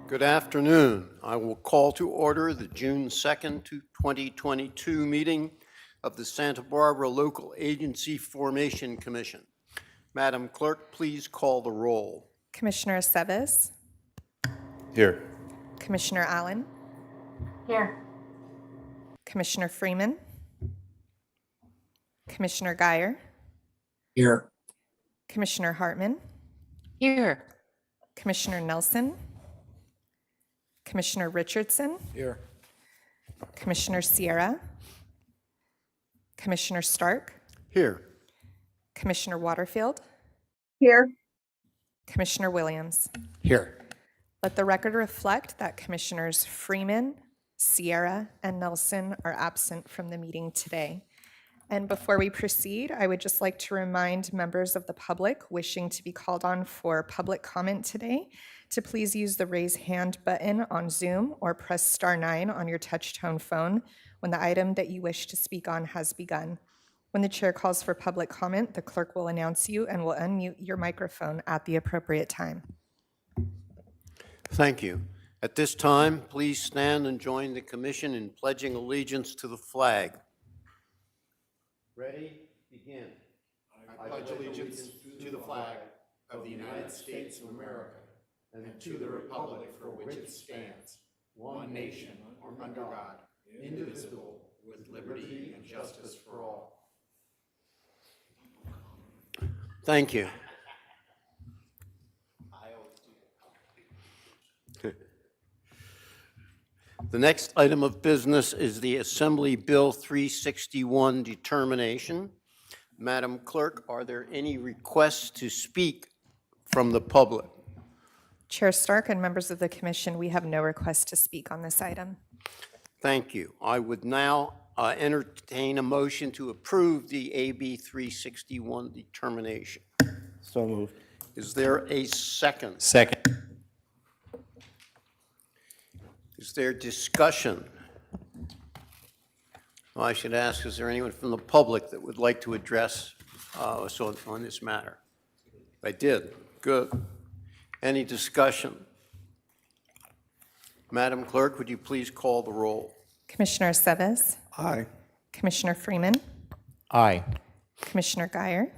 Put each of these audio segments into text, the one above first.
Good afternoon. I will call to order the June 2nd, 2022 meeting of the Santa Barbara Local Agency Formation Commission. Madam Clerk, please call the roll. Commissioner Aceves. Here. Commissioner Allen. Here. Commissioner Freeman. Commissioner Geyer. Here. Commissioner Hartman. Here. Commissioner Nelson. Commissioner Richardson. Here. Commissioner Sierra. Commissioner Stark. Here. Commissioner Waterfield. Here. Commissioner Williams. Here. Let the record reflect that Commissioners Freeman, Sierra, and Nelson are absent from the meeting today. And before we proceed, I would just like to remind members of the public wishing to be called on for public comment today to please use the raise hand button on Zoom or press *9 on your touch-tone phone when the item that you wish to speak on has begun. When the chair calls for public comment, the clerk will announce you and will unmute your microphone at the appropriate time. Thank you. At this time, please stand and join the commission in pledging allegiance to the flag. Ready? Begin. I pledge allegiance to the flag of the United States of America and to the republic for which it stands, one nation, under God, indivisible, with liberty and justice for all. Thank you. The next item of business is the Assembly Bill 361 determination. Madam Clerk, are there any requests to speak from the public? Chair Stark and members of the commission, we have no request to speak on this item. Thank you. I would now entertain a motion to approve the AB 361 determination. So moved. Is there a second? Second. Is there discussion? Well, I should ask, is there anyone from the public that would like to address us on this matter? I did. Good. Any discussion? Madam Clerk, would you please call the roll? Commissioner Aceves. Aye. Commissioner Freeman. Aye. Commissioner Geyer.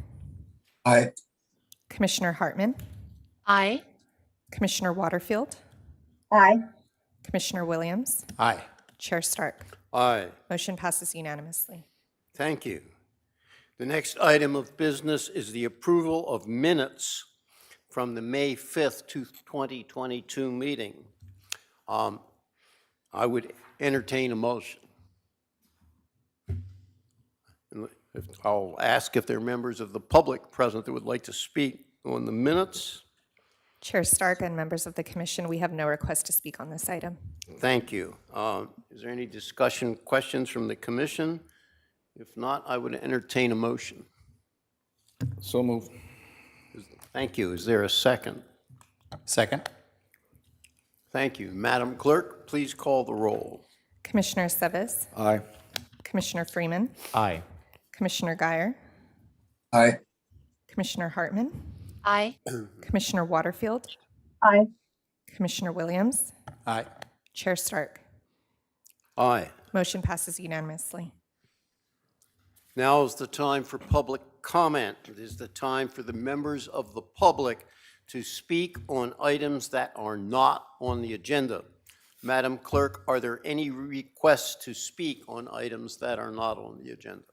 Aye. Commissioner Hartman. Aye. Commissioner Waterfield. Aye. Commissioner Williams. Aye. Chair Stark. Aye. Motion passes unanimously. Thank you. The next item of business is the approval of minutes from the May 5th, 2022 meeting. I would entertain a motion. I'll ask if there are members of the public present that would like to speak on the minutes. Chair Stark and members of the commission, we have no request to speak on this item. Thank you. Is there any discussion, questions from the commission? If not, I would entertain a motion. So moved. Thank you. Is there a second? Second. Thank you. Madam Clerk, please call the roll. Commissioner Aceves. Aye. Commissioner Freeman. Aye. Commissioner Geyer. Aye. Commissioner Hartman. Aye. Commissioner Waterfield. Aye. Commissioner Williams. Aye. Chair Stark. Aye. Motion passes unanimously. Now is the time for public comment. It is the time for the members of the public to speak on items that are not on the agenda. Madam Clerk, are there any requests to speak on items that are not on the agenda?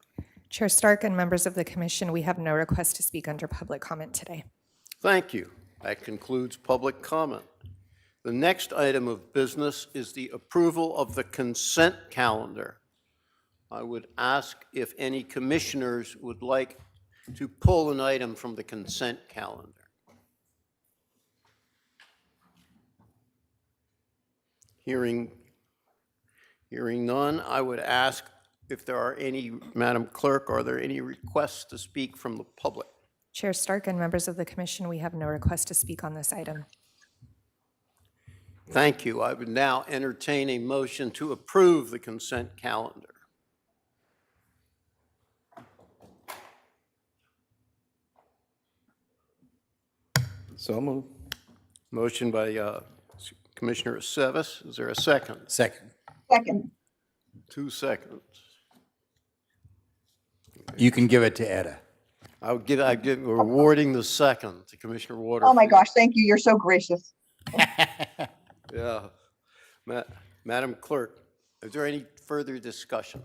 Chair Stark and members of the commission, we have no request to speak under public comment today. Thank you. That concludes public comment. The next item of business is the approval of the consent calendar. I would ask if any commissioners would like to pull an item from the consent calendar. Hearing none, I would ask if there are any, Madam Clerk, are there any requests to speak from the public? Chair Stark and members of the commission, we have no request to speak on this item. Thank you. I would now entertain a motion to approve the consent calendar. So moved. Motion by Commissioner Aceves, is there a second? Second. Second. 2 seconds. You can give it to Etta. I'd give awarding the second to Commissioner Waterfield. Oh my gosh, thank you. You're so gracious. Yeah. Madam Clerk, is there any further discussion?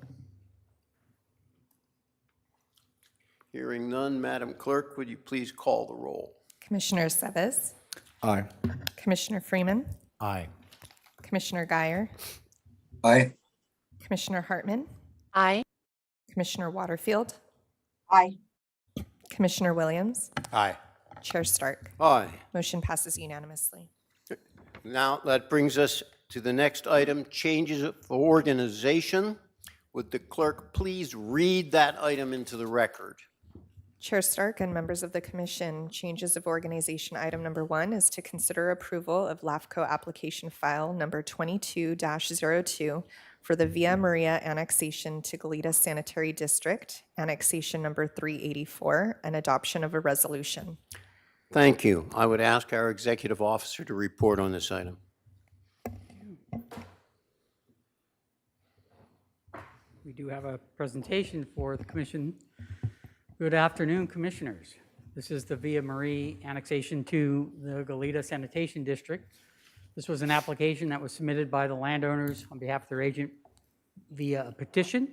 Hearing none, Madam Clerk, would you please call the roll? Commissioner Aceves, Aye. Commissioner Freeman, Aye. Commissioner Guyer, Aye. Commissioner Hartman, Aye. Commissioner Waterfield, Aye. Commissioner Williams, Aye. Chair Stark. Aye. Motion passes unanimously. Now, that brings us to the next item, changes of organization. Would the clerk please read that item into the record? Chair Stark and members of the commission, changes of organization item number 1 is to consider approval of LAFCO application file number 22-02 for the Via Maria annexation to Goleta Sanitary District, annexation number 384, and adoption of a resolution. Thank you. I would ask our executive officer to report on this item. We do have a presentation for the commission. Good afternoon, commissioners. This is the Via Maria annexation to the Goleta Sanitation District. This was an application that was submitted by the landowners on behalf of their agent via a petition.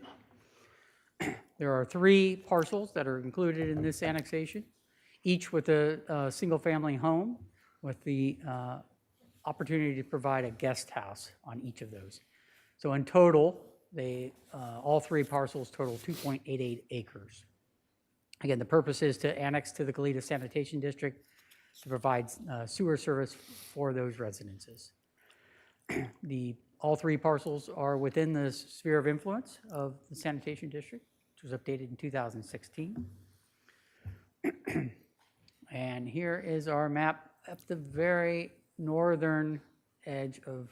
There are 3 parcels that are included in this annexation, each with a single-family home with the opportunity to provide a guest house on each of those. So in total, all 3 parcels total 2.88 acres. Again, the purpose is to annex to the Goleta Sanitation District to provide sewer service for those residences. All 3 parcels are within the sphere of influence of the Sanitation District, which was updated in 2016. And here is our map at the very northern edge of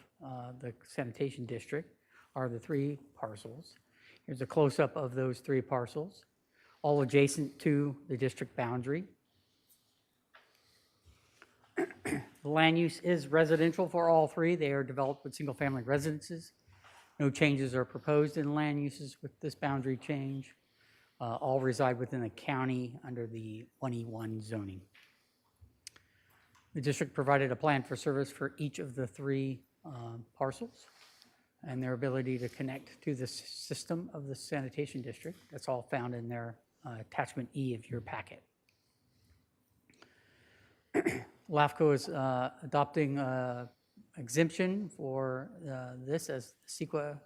the Sanitation District are the 3 parcels. Here's a close-up of those 3 parcels, all adjacent to the district boundary. The land use is residential for all 3. They are developed with single-family residences. No changes are proposed in land uses with this boundary change. All reside within the county under the 1E1 zoning. The district provided a plan for service for each of the 3 parcels and their ability to connect to the system of the sanitation district. That's all found in their attachment E of your packet. LAFCO is adopting exemption for this as CEQA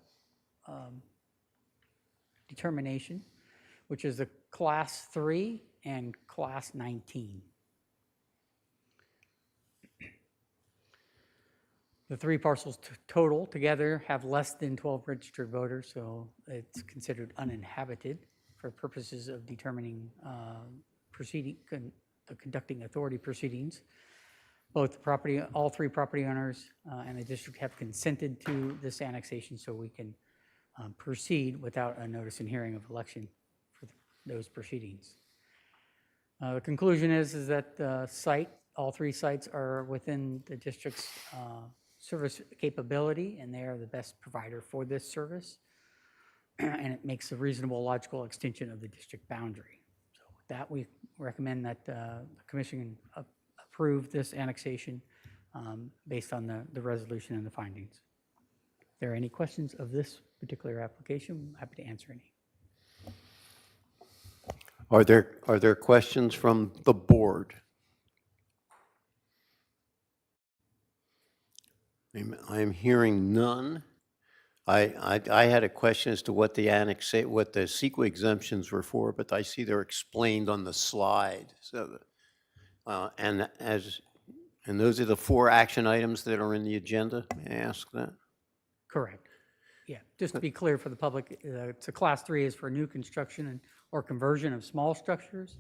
determination, which is a class 3 and class 19. The 3 parcels total together have less than 12 registered voters, so it's considered uninhabited for purposes of determining the conducting authority proceedings. All 3 property owners and the district have consented to this annexation, so we can proceed without a notice and hearing of election for those proceedings. The conclusion is that the all 3 sites are within the district's service capability, and they are the best provider for this service, and it makes a reasonable logical extension of the district boundary. So with that, we recommend that the commission approve this annexation based on the resolution and the findings. If there are any questions of this particular application, I'm happy to answer any. Are there questions from the board? I am hearing none. I had a question as to what the CEQA exemptions were for, but I see they're explained on the slide. So, and those are the 4 action items that are in the agenda. May I ask that? Correct. Yeah, just to be clear for the public, it's a class 3 is for new construction or conversion of small structures,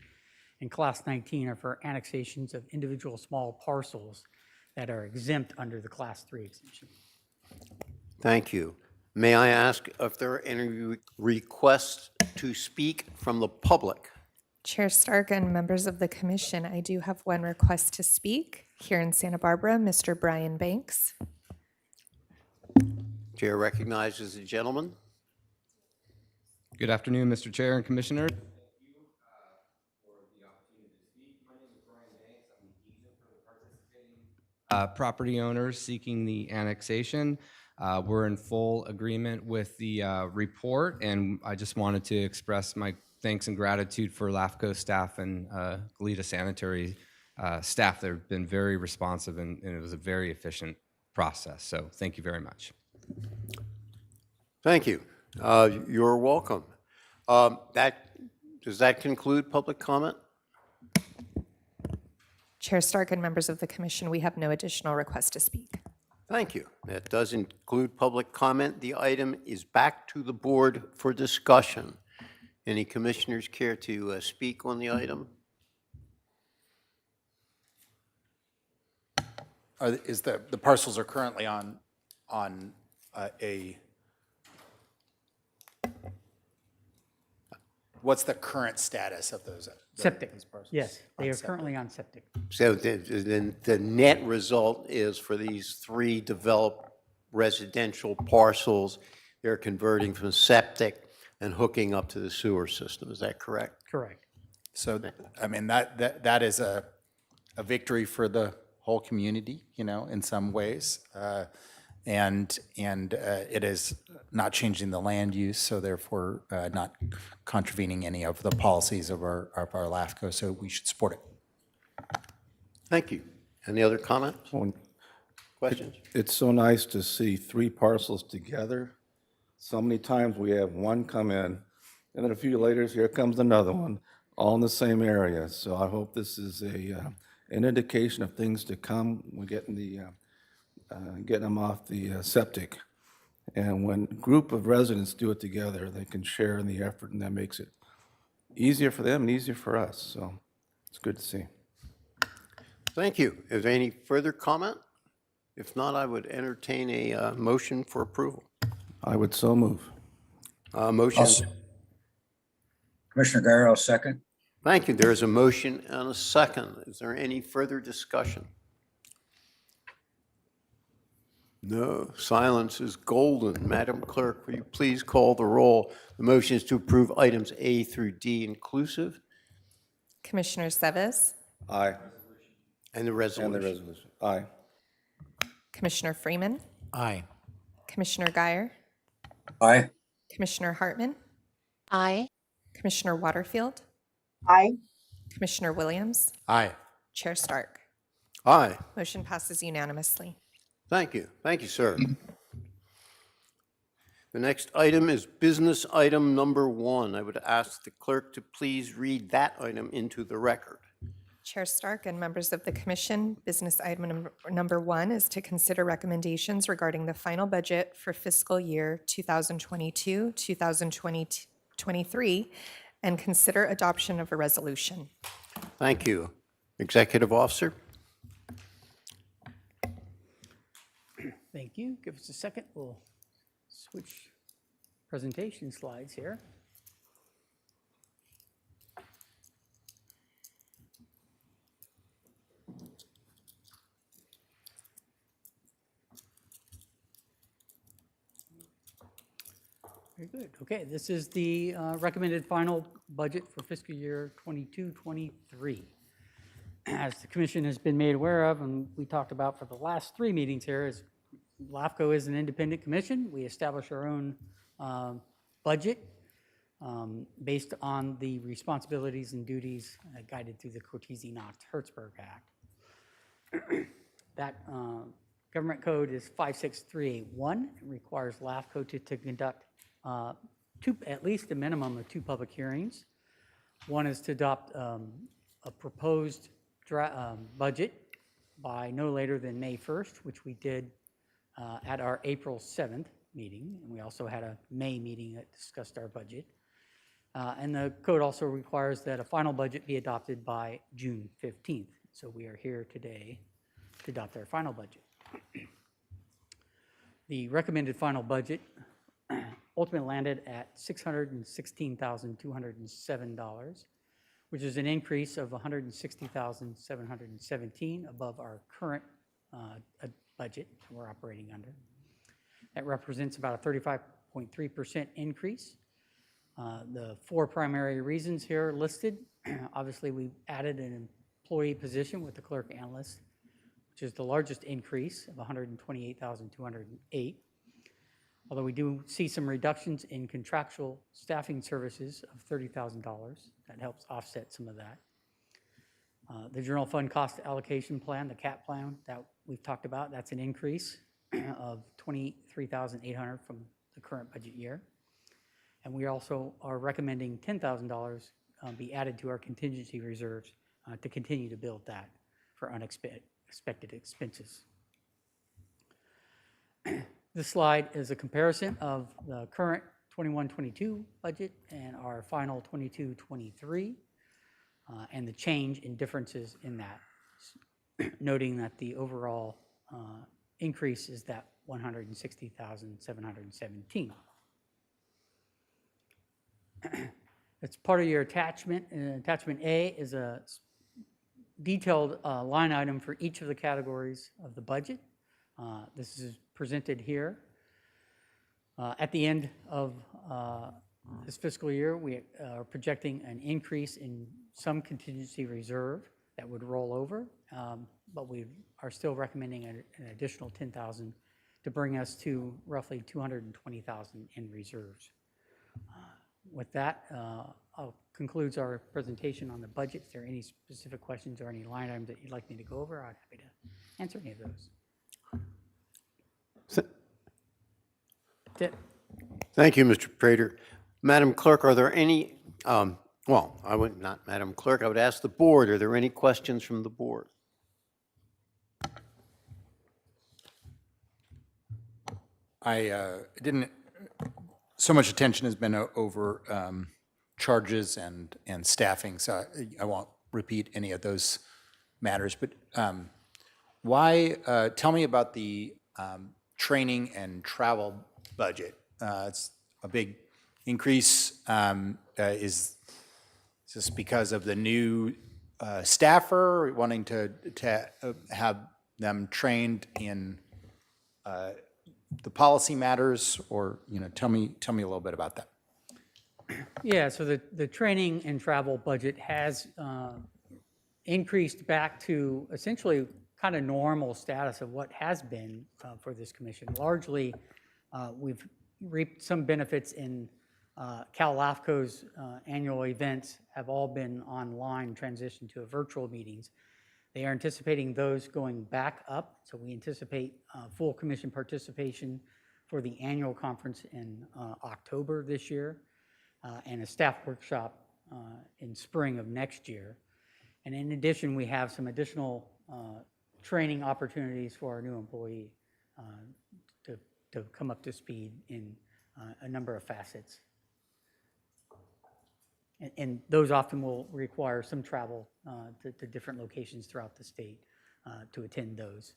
and class 19 are for annexations of individual small parcels that are exempt under the class 3 exemption. Thank you. May I ask if there are any requests to speak from the public? Chair Stark and members of the commission, I do have one request to speak here in Santa Barbara, Mr. Brian Banks. Chair recognizes the gentleman. Good afternoon, Mr. Chair and Commissioners. Property owners seeking the annexation. We're in full agreement with the report, and I just wanted to express my thanks and gratitude for LAFCO staff and Goleta Sanitary staff. They've been very responsive, and it was a very efficient process. So thank you very much. Thank you. You're welcome. Does that conclude public comment? Chair Stark and members of the commission, we have no additional requests to speak. Thank you. That does include public comment. The item is back to the board for discussion. Any commissioners care to speak on the item? Is the parcels are currently on a, what's the current status of those? Septic. those parcels? Yes, they On are septic. currently on septic. So the net result is for these 3 developed residential parcels, they're converting from septic and hooking up to the sewer system. Is that correct? Correct. So, I mean, that is a victory for the whole community, you know, in some ways. And it is not changing the land use, so therefore not contravening any of the policies of our LAFCO, so we should support it. Thank you. Any other comments? Questions? It's so nice to see 3 parcels together. So many times we have one come in, and then a few later, here comes another one, all in the same area. So I hope this is an indication of things to come. We're getting them off the septic. And when a group of residents do it together, they can share in the effort, and that makes it easier for them and easier for us. So it's good to see. Thank you. Is there any further comment? If not, I would entertain a motion for approval. I would so move. Motion. Commissioner Guerrero, I'll second. Thank you. There is a motion and a second. Is there any further discussion? No. Silence is golden. Madam Clerk, will you please call the roll? The motion is to approve items A through D inclusive Commissioner Seves, Aye. and the And resolution. the resolution. Aye. Commissioner Freeman, Aye. Commissioner Guyer, Aye. Commissioner Hartman, Aye. Commissioner Waterfield, Aye. Commissioner Williams, Aye. Chair Stark. Aye. Motion passes unanimously. Thank you. Thank you, sir. The next item is business item number 1. I would ask the clerk to please read that item into the record. Chair Stark and members of the commission, business item number 1 is to consider recommendations regarding the final budget for fiscal year 2022, 2023, and consider adoption of a resolution. Thank you. Executive Officer? Thank you. Give us a second. We'll switch presentation slides here. Very good. Okay, this is the recommended final budget for fiscal year 22-23. As the commission has been made aware of, and we talked about for the last 3 meetings here, is LAFCO is an independent commission. We establish our own budget based on the responsibilities and duties guided through the Cortese-Knox-Hertzberg Act. That government code is 56381. It requires LAFCO to conduct at least a minimum of 2 public hearings. One is to adopt a proposed budget by no later than May 1st, which we did at our April 7th meeting. And we also had a May meeting that discussed our budget. And the code also requires that a final budget be adopted by June 15th. So we are here today to adopt our final budget. The recommended final budget ultimately landed at $616,207, which is an increase of $160,717 above our current budget we're operating under. That represents about a 35.3% increase. The four primary reasons here are listed. Obviously, we added an employee position with the clerk analyst, which is the largest increase of 128,208. Although we do see some reductions in contractual staffing services of $30,000. That helps offset some of that. The general fund cost allocation plan, the CAP plan that we've talked about, that's an increase of $23,800 from the current budget year. And we also are recommending $10,000 be added to our contingency reserves to continue to build that for unexpected expenses. This slide is a comparison of the current 21-22 budget and our final 22-23, and the change in differences in that, noting that the overall increase is that $160,717. It's part of your attachment. Attachment A is a detailed line item for each of the categories of the budget. This is presented here. At the end of this fiscal year, we are projecting an increase in some contingency reserve that would roll over, but we are still recommending an additional $10,000 to bring us to roughly $220,000 in reserves. With that, concludes our presentation on the budget. If there are any specific questions or any line items that you'd like me to go over, I'd be happy to answer any of those. That's it. Thank you, Mr. Prater. Madam Clerk, are there any, well, I would not, Madam Clerk, I would ask the board, are there any questions from the board? I didn't, so much attention has been over charges and staffing, so I won't repeat any of those matters. But why, tell me about the training and travel budget. It's a big increase. Is this because of the new staffer wanting to have them trained in the policy matters, or tell me a little bit about that. Yeah, so the training and travel budget has increased back to essentially kind of normal status of what has been for this commission. Largely, we've reaped some benefits in Cal LAFCO's annual events have all been online, transitioned to virtual meetings. They are anticipating those going back up, so we anticipate full commission participation for the annual conference in October this year, and a staff workshop in spring of next year. And in addition, we have some additional training opportunities for our new employee to come up to speed in a number of facets. And those often will require some travel to different locations throughout the state to attend those.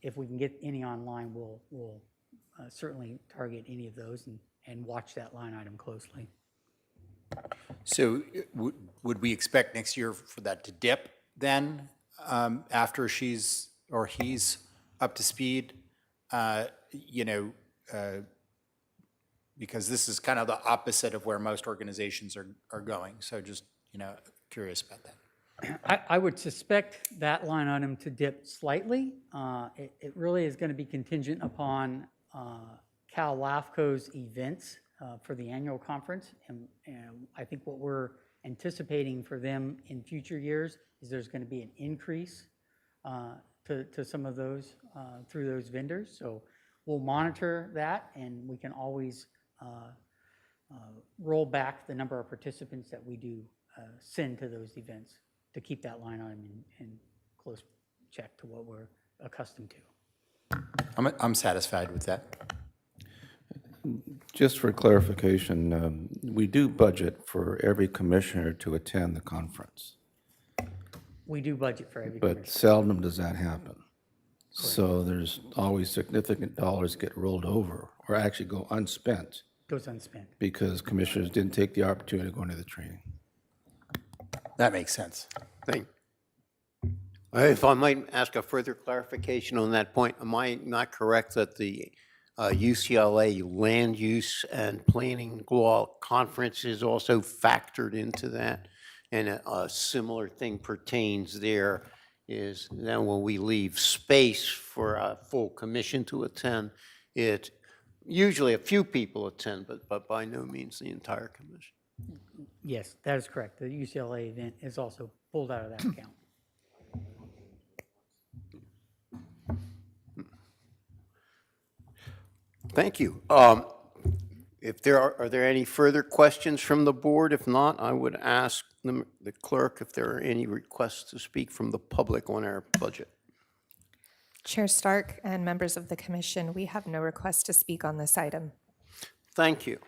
If we can get any online, we'll certainly target any of those and watch that line item closely. So would we expect next year for that to dip then, after she's or he's up to speed? Because this is kind of the opposite of where most organizations are going. So just, curious about that. I would suspect that line item to dip slightly. It really is going to be contingent upon Cal LAFCO's events for the annual conference. And I think what we're anticipating for them in future years is there's going to be an increase to some of those through those vendors. So we'll monitor that, and we can always roll back the number of participants that we do send to those events to keep that line item in close check to what we're accustomed to. I'm satisfied with that. Just for clarification, we do budget for every commissioner to attend the conference, We do budget for every but commissioner. seldom does that happen. So there's always significant dollars get rolled over or actually go unspent Goes unspent. because commissioners didn't take the opportunity to go into the training. That makes sense. Thank you. If I might ask a further clarification on that point, am I not correct that the UCLA Land Use and Planning Law Conference is also factored into that. And a similar thing pertains there is then when we leave space for a full commission to attend, it, usually a few people attend, but by no means the entire commission. Yes, that is correct. The UCLA event is also pulled out of that account. Thank you. If there are there any further questions from the board? If not, I would ask the clerk if there are any requests to speak from the public on our budget. Chair Stark and members of the commission, we have no request to speak on this item. Thank you.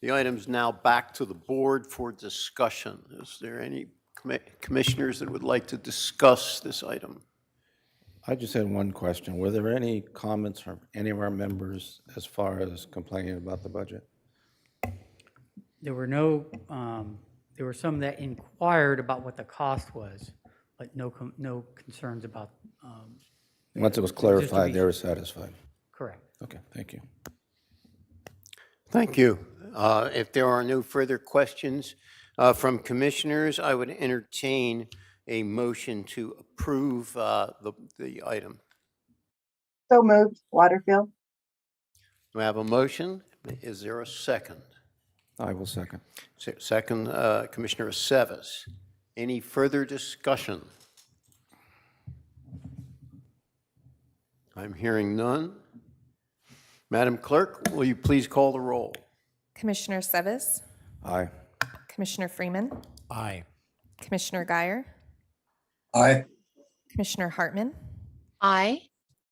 The item's now back to the board for discussion. Is there any commissioners that would like to discuss this item? I just had one question. Were there any comments from any of our members as far as complaining about the budget? There were no, there were some that inquired about what the cost was, but no concerns about. Once it was clarified, they were satisfied. Correct. Okay, thank you. Thank you. If there are no further questions from commissioners, I would entertain a motion to approve the item. So moved. Waterfield. Do I have a motion? Is there a second? I will second. Second, Commissioner Aceves. Any further discussion? I'm hearing none. Madam Clerk, will you please call the roll? Commissioner Seves, Aye. Commissioner Freeman, Aye. Commissioner Guyer, Aye. Commissioner Hartman, Aye.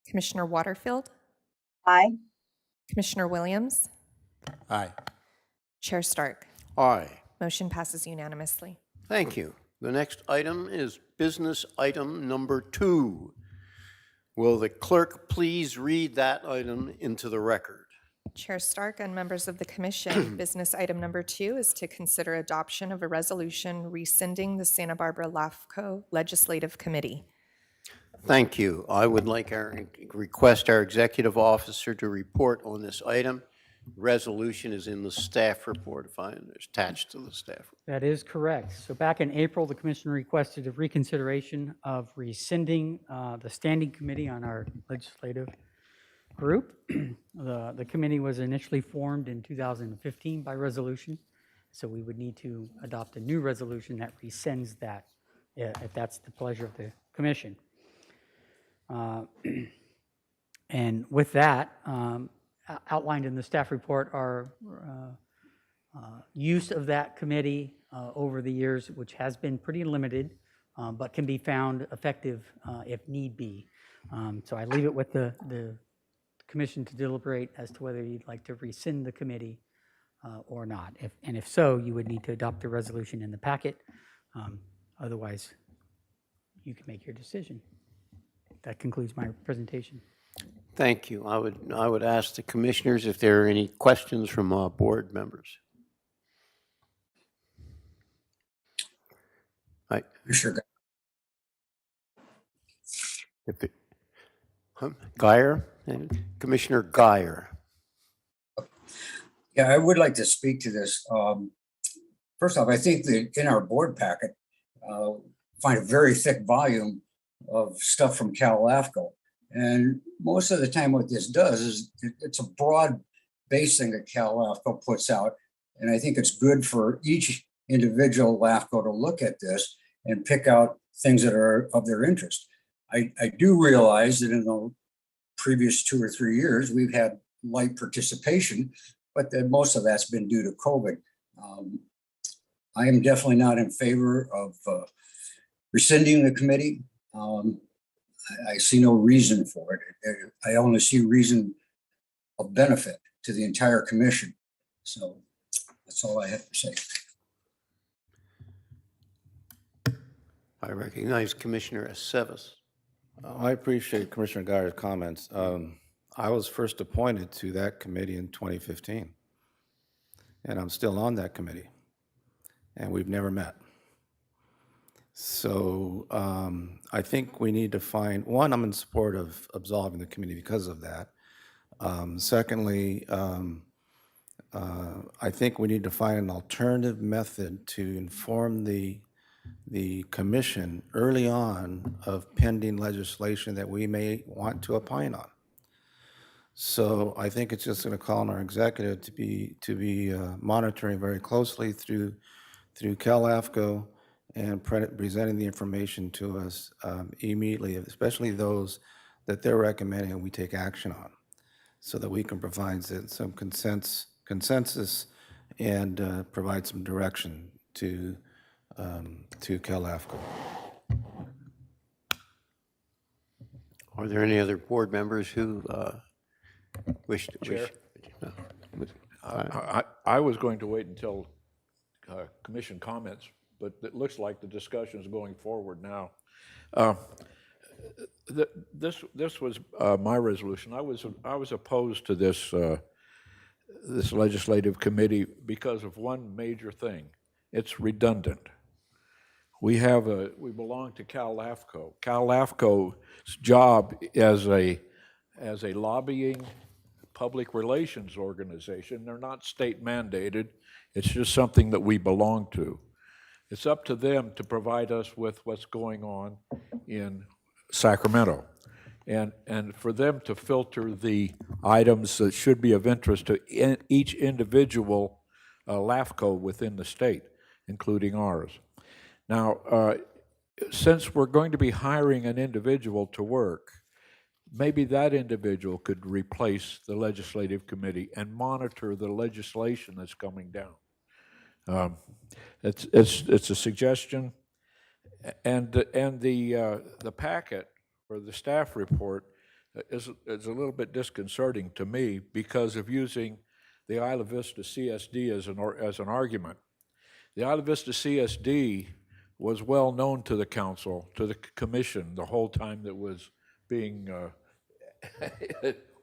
Commissioner Waterfield, Aye. Commissioner Williams, Aye. Chair Stark. Aye. Motion passes unanimously. Thank you. The next item is business item number 2. Will the clerk please read that item into the record? Chair Stark and members of the commission, business item number 2 is to consider adoption of a resolution rescinding the Santa Barbara LAFCO Legislative Committee. Thank you. I would like request our executive officer to report on this item. Resolution is in the staff report, if I attached to the staff report. That is correct. So back in April, the commission requested a reconsideration of rescinding the standing committee on our legislative group. The committee was initially formed in 2015 by resolution, so we would need to adopt a new resolution that rescinds that, if that's the pleasure of the commission. And with that, outlined in the staff report are use of that committee over the years, which has been pretty limited, but can be found effective if need be. So I leave it with the commission to deliberate as to whether you'd like to rescind the committee or not. If so, you would need to adopt the resolution in the packet. Otherwise, you can make your decision. That concludes my presentation. Thank you. I would ask the commissioners if there are any questions from board members. Sure. Guyer? Commissioner Guyer. Yeah, I would like to speak to this. First off, I think that in our board packet, find a very thick volume of stuff from LAFCO. And most of the time what this does is it's a broad base thing that LAFCO puts out. And I think it's good for each individual LAFCO to look at this and pick out things that are of their interest. I do realize that in the previous 2 or 3 years, we've had light participation, but that most of that's been due to COVID. I am definitely not in favor of rescinding the committee. I see no reason for it. I only see reason of benefit to the entire commission. So that's all I have to say. I recognize Commissioner Aceves. I appreciate Commissioner Guyer's comments. I was first appointed to that committee in 2015, and I'm still on that committee, and we've never met. So I think we need to find, one, I'm in support of absolving the committee because of that. Secondly, I think we need to find an alternative method to inform the commission early on of pending legislation that we may want to opine on. So I think it's just going to call on our executive to be monitoring very closely through LAFCO and presenting the information to us immediately, especially those that they're recommending and we take action on, so that we can provide some consensus and provide some direction to LAFCO. Are there any other board members who wish to? Chair? No. I was going to wait until commission comments, but it looks like the discussion is going forward now. This was my resolution. I was opposed to this this legislative committee because of one major thing. It's redundant. We belong to LAFCO. LAFCO's job as a lobbying public relations organization, they're not state mandated. It's just something that we belong to. It's up to them to provide us with what's going on in Sacramento, and for them to filter the items that should be of interest to each individual LAFCO within the state, including ours. Now, since we're going to be hiring an individual to work, maybe that individual could replace the legislative committee and monitor the legislation that's coming down. It's a suggestion, and the packet or the staff report is a little bit disconcerting to me because of using the Isla Vista CSD as an argument. The Isla Vista CSD was well known to the council, to the commission, the whole time that was being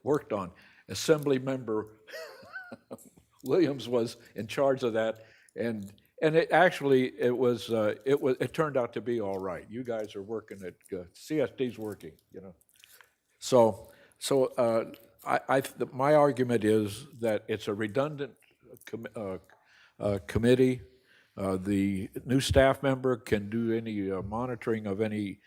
worked on. Assembly member Williams was in charge of that, and it actually it turned out to be all right. You guys are working at CSD's working, you know. So my argument is that it's a redundant committee. The new staff member can do any monitoring of any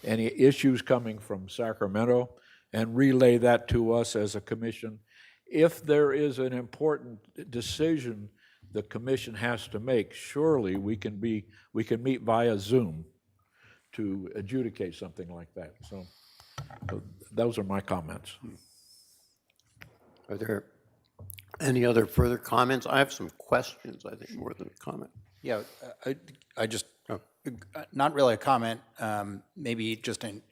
issues coming from Sacramento and relay that to us as a commission. If there is an important decision the commission has to make, surely we can meet via Zoom to adjudicate something like that. So those are my comments. Are there any other further comments? I have some questions, I think, more than a comment. Yeah, I just, not really a comment, maybe just an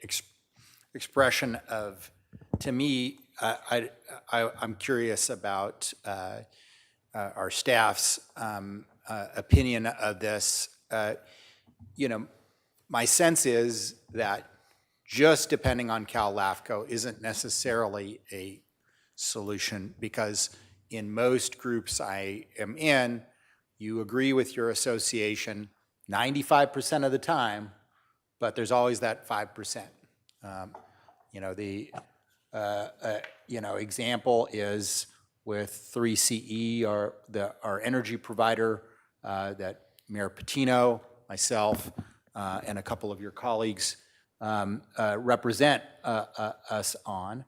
expression of, to me, I'm curious about our staff's opinion of this. You know, my sense is that just depending on LAFCO isn't necessarily a solution, because in most groups I am in, you agree with your association 95% of the time, but there's always that 5%. You know, the example is with 3CE, our energy provider that Mayor Patino, myself, and a couple of your colleagues represent us on.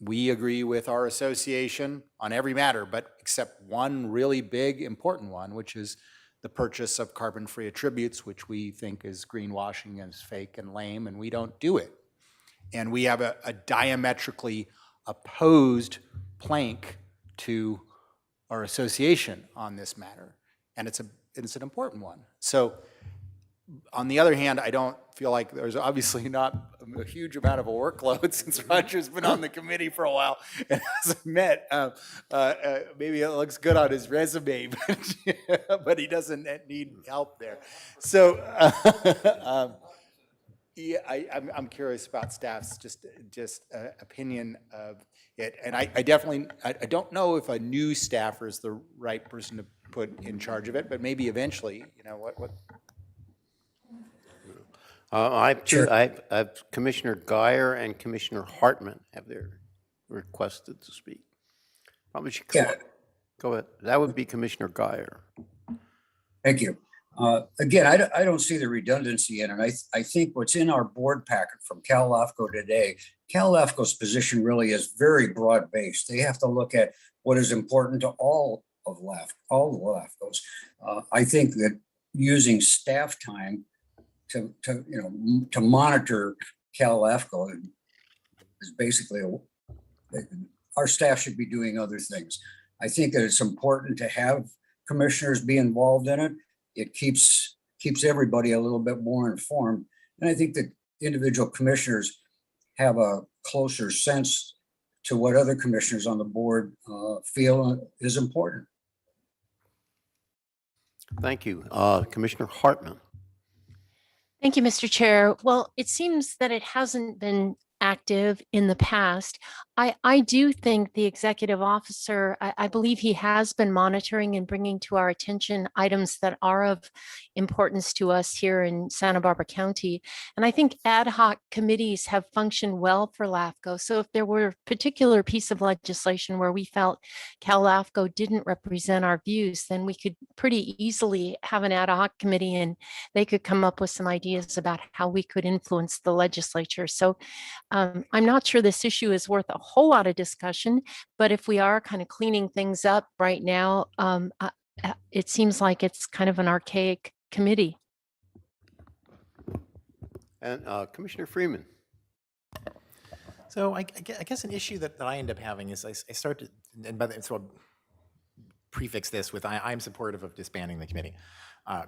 We agree with our association on every matter, but except one really big, important one, which is the purchase of carbon-free attributes, which we think is greenwashing and is fake and lame, and we don't do it. And we have a diametrically opposed plank to our association on this matter, and it's an important one. So, on the other hand, I don't feel like there's obviously not a huge amount of a workload since Roger's been on the committee for a while and hasn't met. Maybe it looks good on his resume, but he doesn't need help there. So, yeah, I'm curious about staff's just opinion of it, and I definitely don't know if a new staffer is the right person to put in charge of it, but maybe eventually, you know, what. Sure. I've Commissioner Guyer and Commissioner Hartman have their requested to speak. Probably should come Yeah. up. Go ahead. That would be Commissioner Guyer. Thank you. Again, I don't see the redundancy in it. I think what's in our board packet from Cal LAFCO today, Cal LAFCO's position really is very broad-based. They have to look at what is important to all the LAFCOs. I think that using staff time to monitor Cal LAFCO is basically our staff should be doing other things. I think that it's important to have commissioners be involved in it. It keeps everybody a little bit more informed. And I think that individual commissioners have a closer sense to what other commissioners on the board feel is important. Thank you. Commissioner Hartman. Thank you, Mr. Chair. Well, it seems that it hasn't been active in the past. I do think the executive officer, I believe he has been monitoring and bringing to our attention items that are of importance to us here in Santa Barbara County. And I think ad hoc committees have functioned well for LAFCO. So if there were a particular piece of legislation where we felt Cal LAFCO didn't represent our views, then we could pretty easily have an ad hoc committee and they could come up with some ideas about how we could influence the legislature. So I'm not sure this issue is worth a whole lot of discussion, but if we are kind of cleaning things up right now, it seems like it's kind of an archaic committee. And Commissioner Freeman. So I guess an issue that I end up having is I start to, and so I'll prefix this with I'm supportive of disbanding the committee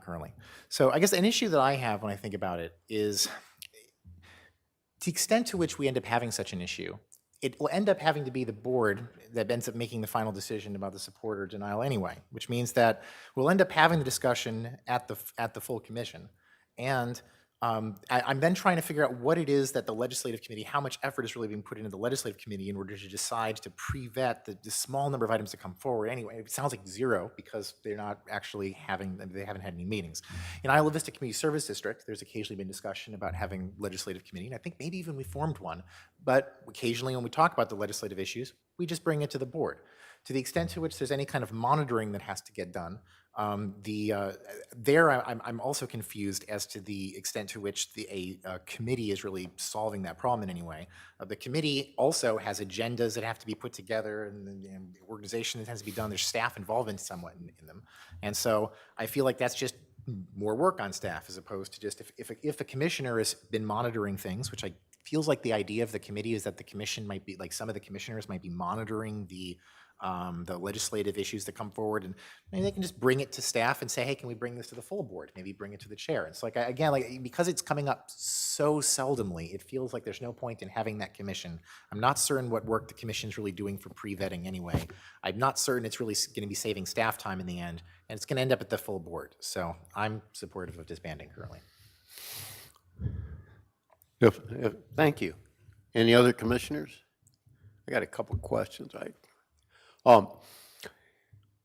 currently. So I guess an issue that I have when I think about it is the extent to which we end up having such an issue. It will end up having to be the board that ends up making the final decision about the support or denial anyway, which means that we'll end up having the discussion at the full commission. And I'm then trying to figure out what it is that the legislative committee, how much effort is really being put into the legislative committee in order to decide to pre-vet the small number of items that come forward. Anyway, it sounds like zero because they're not actually they haven't had any meetings. In Isla Vista Community Service District, there's occasionally been discussion about having legislative committee, and I think maybe even we formed one. But occasionally when we talk about the legislative issues, we just bring it to the board. To the extent to which there's any kind of monitoring that has to get done, I'm also confused as to the extent to which a committee is really solving that problem in any way. The committee also has agendas that have to be put together, and the organization that has to be done. There's staff involvement somewhat in them, and so I feel like that's just more work on staff as opposed to just if a commissioner has been monitoring things, which feels like the idea of the committee is that the commission might be like some of the commissioners might be monitoring the legislative issues that come forward, and maybe they can just bring it to staff and say, hey, can we bring this to the full board? Maybe bring it to the chair. It's like, again, like because it's coming up so seldomly, it feels like there's no point in having that commission. I'm not certain what work the commission's really doing for pre-vetting anyway. I'm not certain it's really going to be saving staff time in the end, and it's going to end up at the full board. So I'm supportive of disbanding currently. Thank you. Any other commissioners? I got a couple of questions.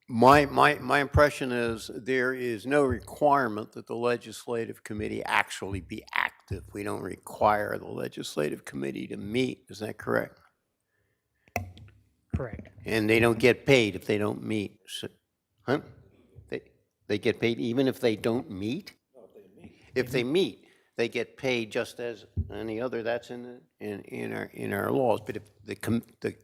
My impression is there is no requirement that the legislative committee actually be active. We don't require the legislative committee to meet. Is that correct? Correct. And they don't get paid if they don't meet. So, huh? They get paid even if they don't meet? No, if they meet. If they meet, they get paid just as any other. That's in our laws. But if the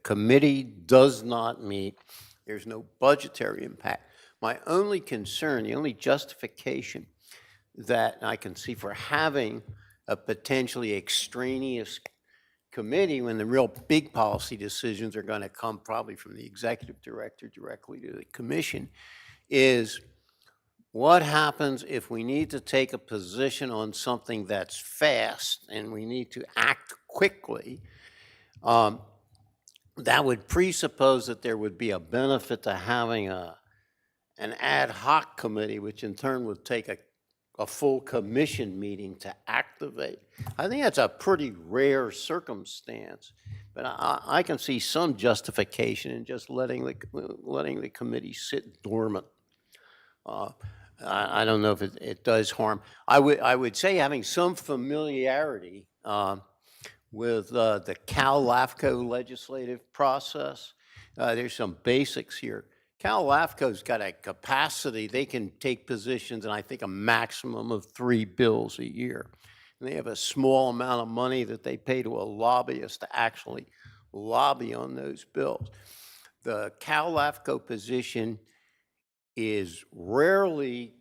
committee does not meet, there's no budgetary impact. My only concern, the only justification that I can see for having a potentially extraneous committee when the real big policy decisions are going to come probably from the executive director directly to the commission is what happens if we need to take a position on something that's fast and we need to act quickly? That would presuppose that there would be a benefit to having an ad hoc committee, which in turn would take a full commission meeting to activate. I think that's a pretty rare circumstance, but I can see some justification in just letting the committee sit dormant. I don't know if it does harm. I would say having some familiarity with the Cal-LAFCO legislative process. There's some basics here. Cal-LAFCO's got a capacity, they can take positions in, I think, a maximum of 3 bills a year. And they have a small amount of money that they pay to a lobbyist to actually lobby on those bills. The Cal-LAFCO position is rarely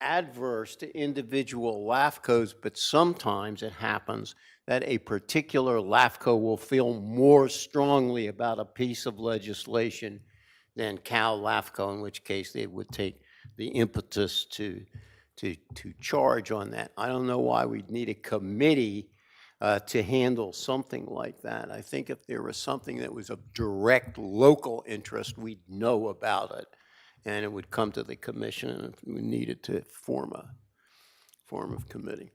adverse to individual LAFCOs, but sometimes it happens that a particular LAFCO will feel more strongly about a piece of legislation than Cal-LAFCO, in which case they would take the impetus to charge on that. I don't know why we'd need a committee to handle something like that. I think if there was something that was of direct local interest, we'd know about it, and it would come to the commission, and we needed to form of committee.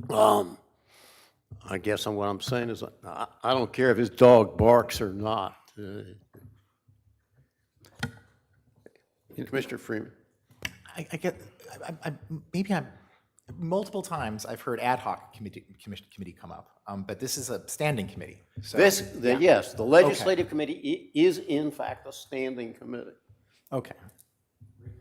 I guess what I'm saying is I don't care if his dog barks or not. Commissioner Freeman. I get, maybe I'm, multiple times I've heard ad hoc committee come up, but this is a standing committee. So, yeah. Yes, the legislative committee is in fact a standing committee. Okay.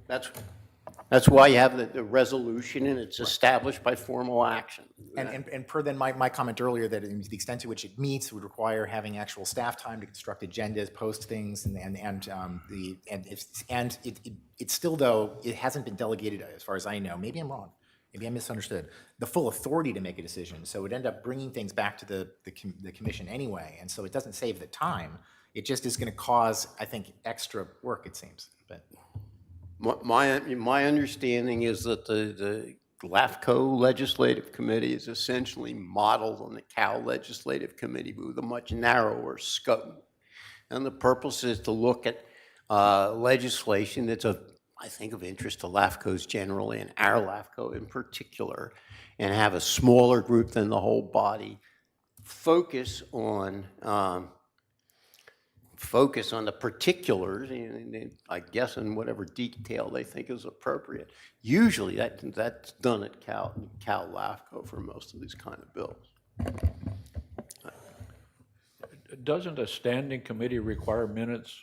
That's why you have the resolution, and it's established by formal action. And per then my comment earlier that to the extent to which it meets would require having actual staff time to construct agendas, post things, it's still, though it hasn't been delegated as far as I know. Maybe I'm wrong. Maybe I misunderstood the full authority to make a decision. So it would end up bringing things back to the commission anyway, and so it doesn't save the time. It just is going to cause, I think, extra work. It seems, but. My understanding is that the LAFCO Legislative Committee is essentially modeled on the Cal Legislative Committee with a much narrower scope. And the purpose is to look at legislation that's I think, of interest to LAFCOs generally and our LAFCO in particular, and have a smaller group than the whole body focus on the particulars, and I guess in whatever detail they think is appropriate. Usually that's done at Cal-LAFCO for most of these kind of bills. Doesn't a standing committee require minutes?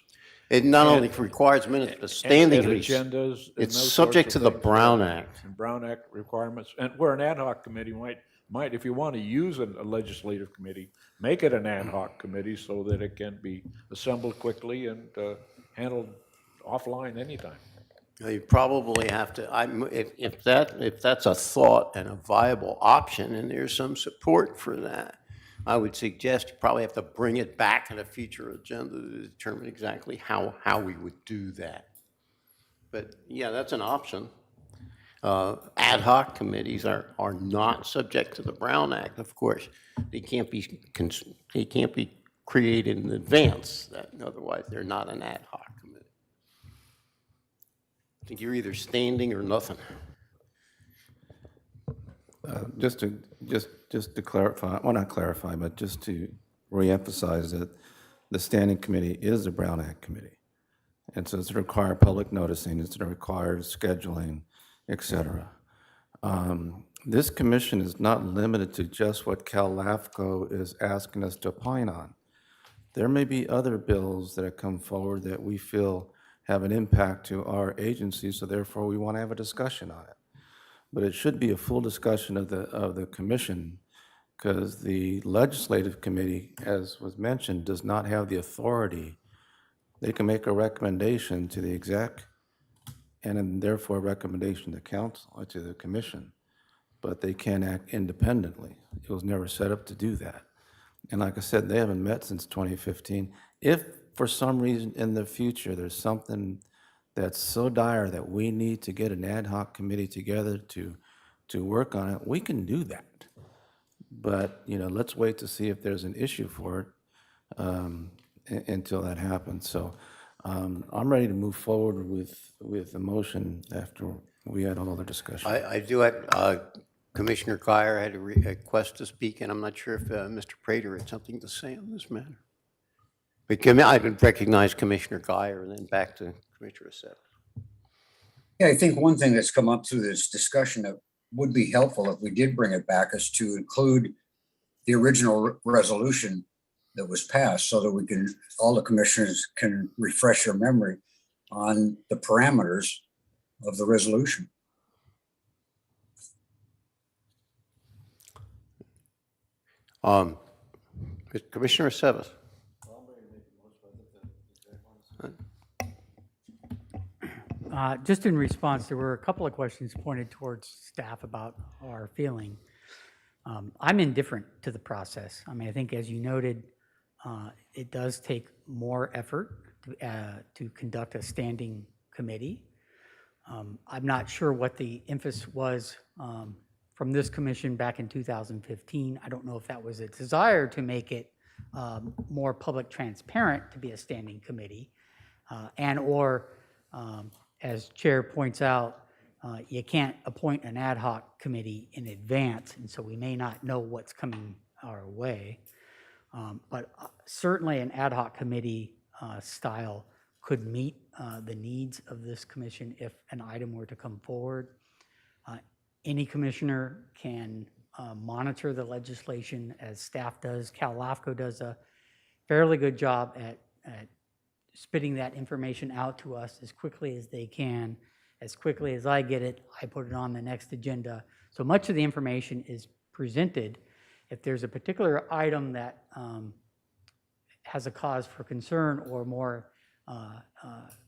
It not only requires minutes, but standing and committees. agendas? And It's those subject sorts to of the things? Brown Act. And Brown Act requirements, and where an ad hoc committee might, if you want to use a legislative committee, make it an ad hoc committee so that it can be assembled quickly and handled offline anytime. You probably have to, if that's a thought and a viable option, and there's some support for that, I would suggest you probably have to bring it back in a future agenda to determine exactly how we would do that. But yeah, that's an option. Ad hoc committees are not subject to the Brown Act, of course. They can't be created in advance. Otherwise, they're not an ad hoc committee. I think you're either standing or nothing. Just to clarify, well, not clarify, but just to reemphasize that the standing committee is the Brown Act committee. And so it's to require public noticing, it's to require scheduling, et cetera. This commission is not limited to just what Cal-LAFCO is asking us to opine on. There may be other bills that have come forward that we feel have an impact to our agency, so therefore we want to have a discussion on it. But it should be a full discussion of the commission, because the legislative committee, as was mentioned, does not have the authority. They can make a recommendation to the exec and then therefore a recommendation to council or to the commission, but they can't act independently. It was never set up to do that. And like I said, they haven't met since 2015. If for some reason in the future there's something that's so dire that we need to get an ad hoc committee together to work on it, we can do that. But, let's wait to see if there's an issue for it until that happens. So I'm ready to move forward with the motion after we had all the discussion. I do have, Commissioner Guyer had a request to speak, and I'm not sure if Mr. Prater had something to say on this matter. But I would recognize Commissioner Guyer and then back to Commissioner Acep. Yeah, I think one thing that's come up through this discussion that would be helpful if we did bring it back is to include the original resolution that was passed so that we can, all the commissioners can refresh their memory on the parameters of the resolution. Commissioner Seves. Just in response, there were a couple of questions pointed towards staff about our feeling. I'm indifferent to the process. I mean, I think as you noted, it does take more effort to conduct a standing committee. I'm not sure what the emphasis was from this commission back in 2015. I don't know if that was a desire to make it more public transparent to be a standing committee and/or as Chair points out, you can't appoint an ad hoc committee in advance, and so we may not know what's coming our way. But certainly an ad hoc committee style could meet the needs of this commission if an item were to come forward. Any commissioner can monitor the legislation as staff does. LAFCO does a fairly good job at spitting that information out to us as quickly as they can. As quickly as I get it, I put it on the next agenda. So much of the information is presented. If there's a particular item that has a cause for concern or more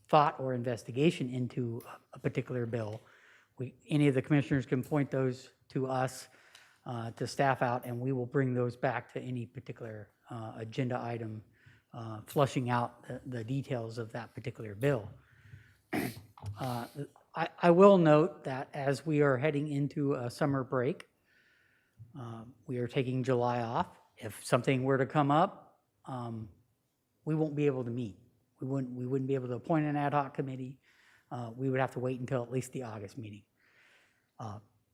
thought or investigation into a particular bill, any of the commissioners can point those to us, to staff out, and we will bring those back to any particular agenda item, flushing out the details of that particular bill. I will note that as we are heading into a summer break, we are taking July off. If something were to come up, we won't be able to meet. We wouldn't be able to appoint an ad hoc committee. We would have to wait until at least the August meeting.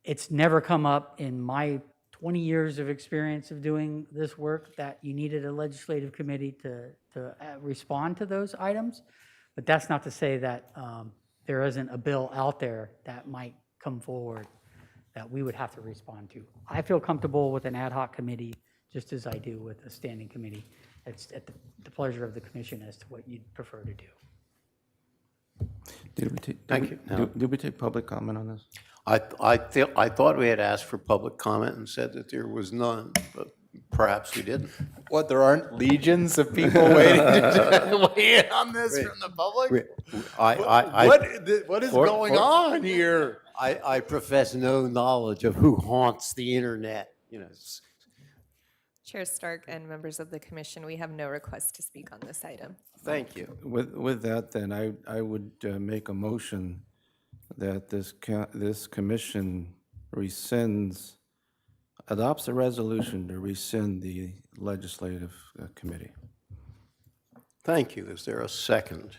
It's never come up in my 20 years of experience of doing this work that you needed a legislative committee to respond to those items. But that's not to say that there isn't a bill out there that might come forward that we would have to respond to. I feel comfortable with an ad hoc committee just as I do with a standing committee. It's at the pleasure of the commission as to what you'd prefer to do. Did we take public comment on this? I thought we had asked for public comment and said that there was none, but perhaps we didn't. What, there aren't legions of people waiting to weigh in on this from the public? What is going on here? I profess no knowledge of who haunts the internet, you know. Chair Stark and members of the commission, we have no request to speak on this item. Thank you. With that, then, I would make a motion that this commission adopts a resolution to rescind the legislative committee. Thank you. Is there a second?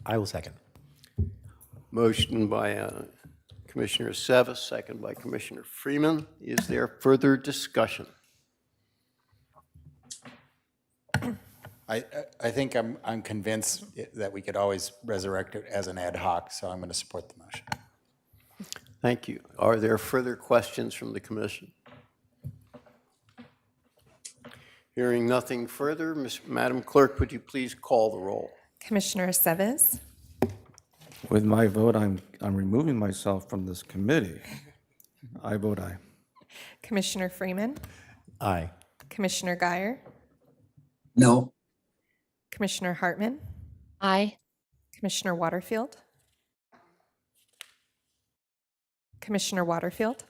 I will second. Motion by Commissioner Seves, second by Commissioner Freeman. Is there further discussion? I think I'm convinced that we could always resurrect it as an ad hoc, so I'm going to support the motion. Thank you. Are there further questions from the commission? Hearing nothing further, Madam Clerk, would you please call the roll? Commissioner Seves, With my vote, I'm removing myself from this committee. I vote aye. Commissioner Freeman, Aye. Commissioner Guyer, No. Commissioner Hartman, Aye. Commissioner Waterfield, Commissioner Waterfield.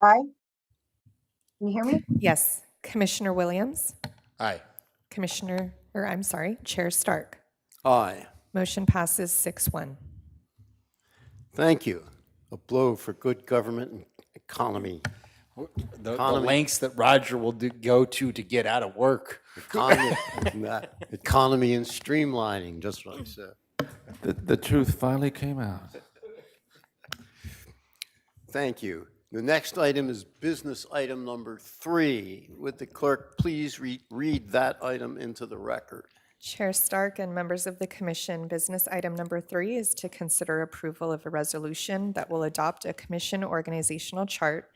Aye. Can you hear me? Yes. Commissioner Williams, Aye. Chair Stark. Aye. Motion passes 6-1. Thank you. A blow for good government and economy. The Economy. lengths that Roger will go to get out of work. Economy and streamlining, just what I said. The truth finally came out. Thank you. The next item is business item number 3. Would the clerk please read that item into the record? Chair Stark and members of the commission, business item number 3 is to consider approval of a resolution that will adopt a commission organizational chart,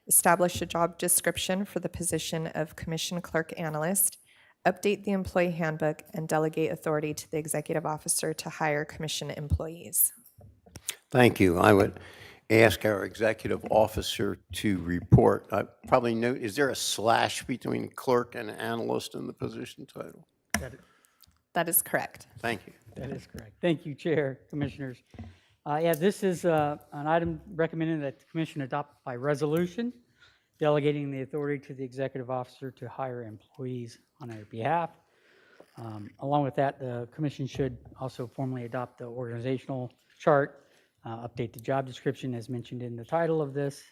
establish a job description for the position of commission clerk analyst, update the employee handbook, and delegate authority to the executive officer to hire commission employees. Thank you. I would ask our executive officer to report. I probably note, is there a slash between clerk and analyst in the position title? That is correct. Thank you. That is correct. Thank you, Chair, Commissioners. Yeah, this is an item recommended that the Commission adopt by resolution, delegating the authority to the executive officer to hire employees on their behalf. Along with that, the Commission should also formally adopt the organizational chart, update the job description as mentioned in the title of this,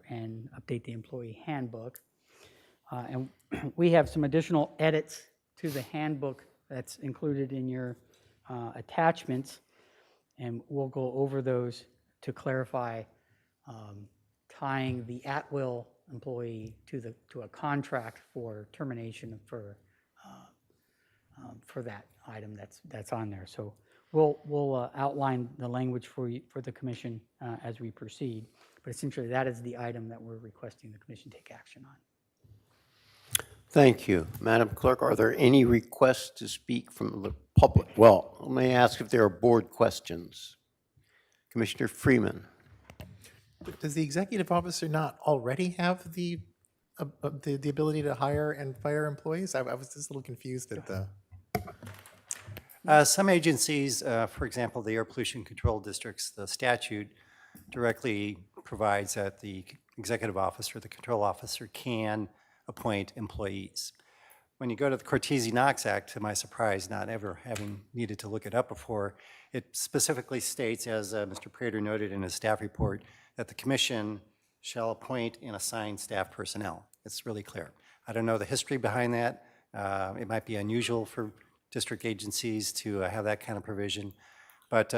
and update the employee handbook. And we have some additional edits to the handbook that's included in your attachments, and we'll go over those to clarify tying the at-will employee to a contract for termination for that item that's on there. So we'll outline the language for the commission as we proceed. But essentially, that is the item that we're requesting the commission take action on. Thank you. Madam Clerk, are there any requests to speak from the public? Well, let me ask if there are board questions. Commissioner Freeman. Does the executive officer not already have the ability to hire and fire employees? I was just a little confused at the. Some agencies, for example, the air pollution control districts, the statute directly provides that the executive officer, the control officer, can appoint employees. When you go to the Cortese-Knox Act, to my surprise, not ever having needed to look it up before, it specifically states, as Mr. Prater noted in his staff report, that the commission shall appoint and assign staff personnel. It's really clear. I don't know the history behind that. It might be unusual for district agencies to have that kind of provision. But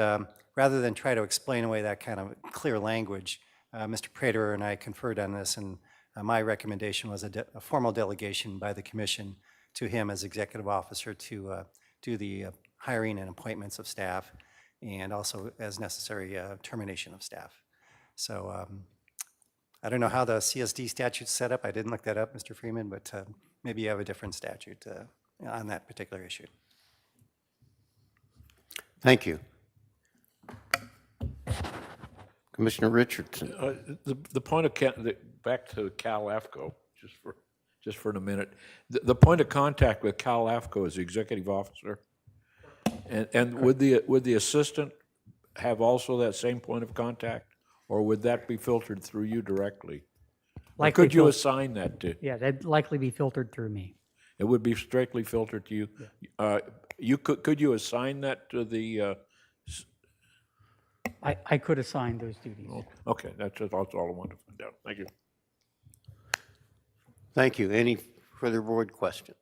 rather than try to explain away that kind of clear language, Mr. Prater and I conferred on this, and my recommendation was a formal delegation by the commission to him as executive officer to do the hiring and appointments of staff, and also, as necessary, termination of staff. So I don't know how the CSD statute's set up. I didn't look that up, Mr. Freeman, but maybe you have a different statute on that particular issue. Thank you. Commissioner Richardson. The point of, back to Cal LAFCO, just for a minute. The point of contact with Cal LAFCO is the executive officer. And would the assistant have also that same point of contact? Or would that be filtered through you directly? Or could you assign that to? Yeah, that'd likely be filtered through me. It would be strictly filtered to you? Yeah. Could you assign that to the? I could assign those duties. Okay, that's all I wanted to find out. Thank you. Thank you. Any further board questions?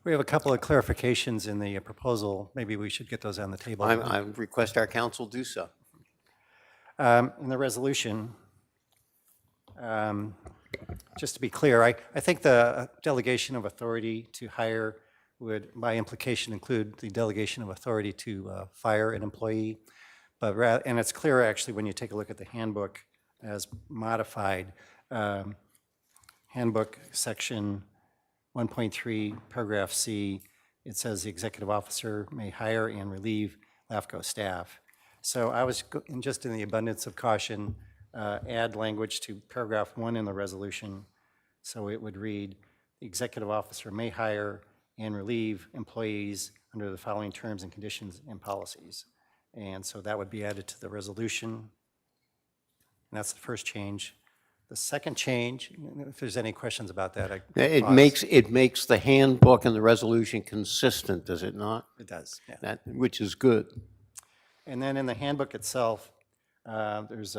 We have a couple of clarifications in the proposal. Maybe we should get those on the table. I request our council do so. In the resolution, just to be clear, I think the delegation of authority to hire would, by implication, include the delegation of authority to fire an employee. And it's clear, actually, when you take a look at the handbook as modified, handbook section 1.3, paragraph C, it says the executive officer may hire and relieve LAFCO staff. So I was, just in the abundance of caution, add language to paragraph 1 in the resolution. So it would read, the executive officer may hire and relieve employees under the following terms and conditions and policies. And so that would be added to the resolution. And that's the first change. The second change, if there's any questions about that, It makes the handbook and the resolution consistent, does it not? It does, yeah. Which is good. And then in the handbook itself, there's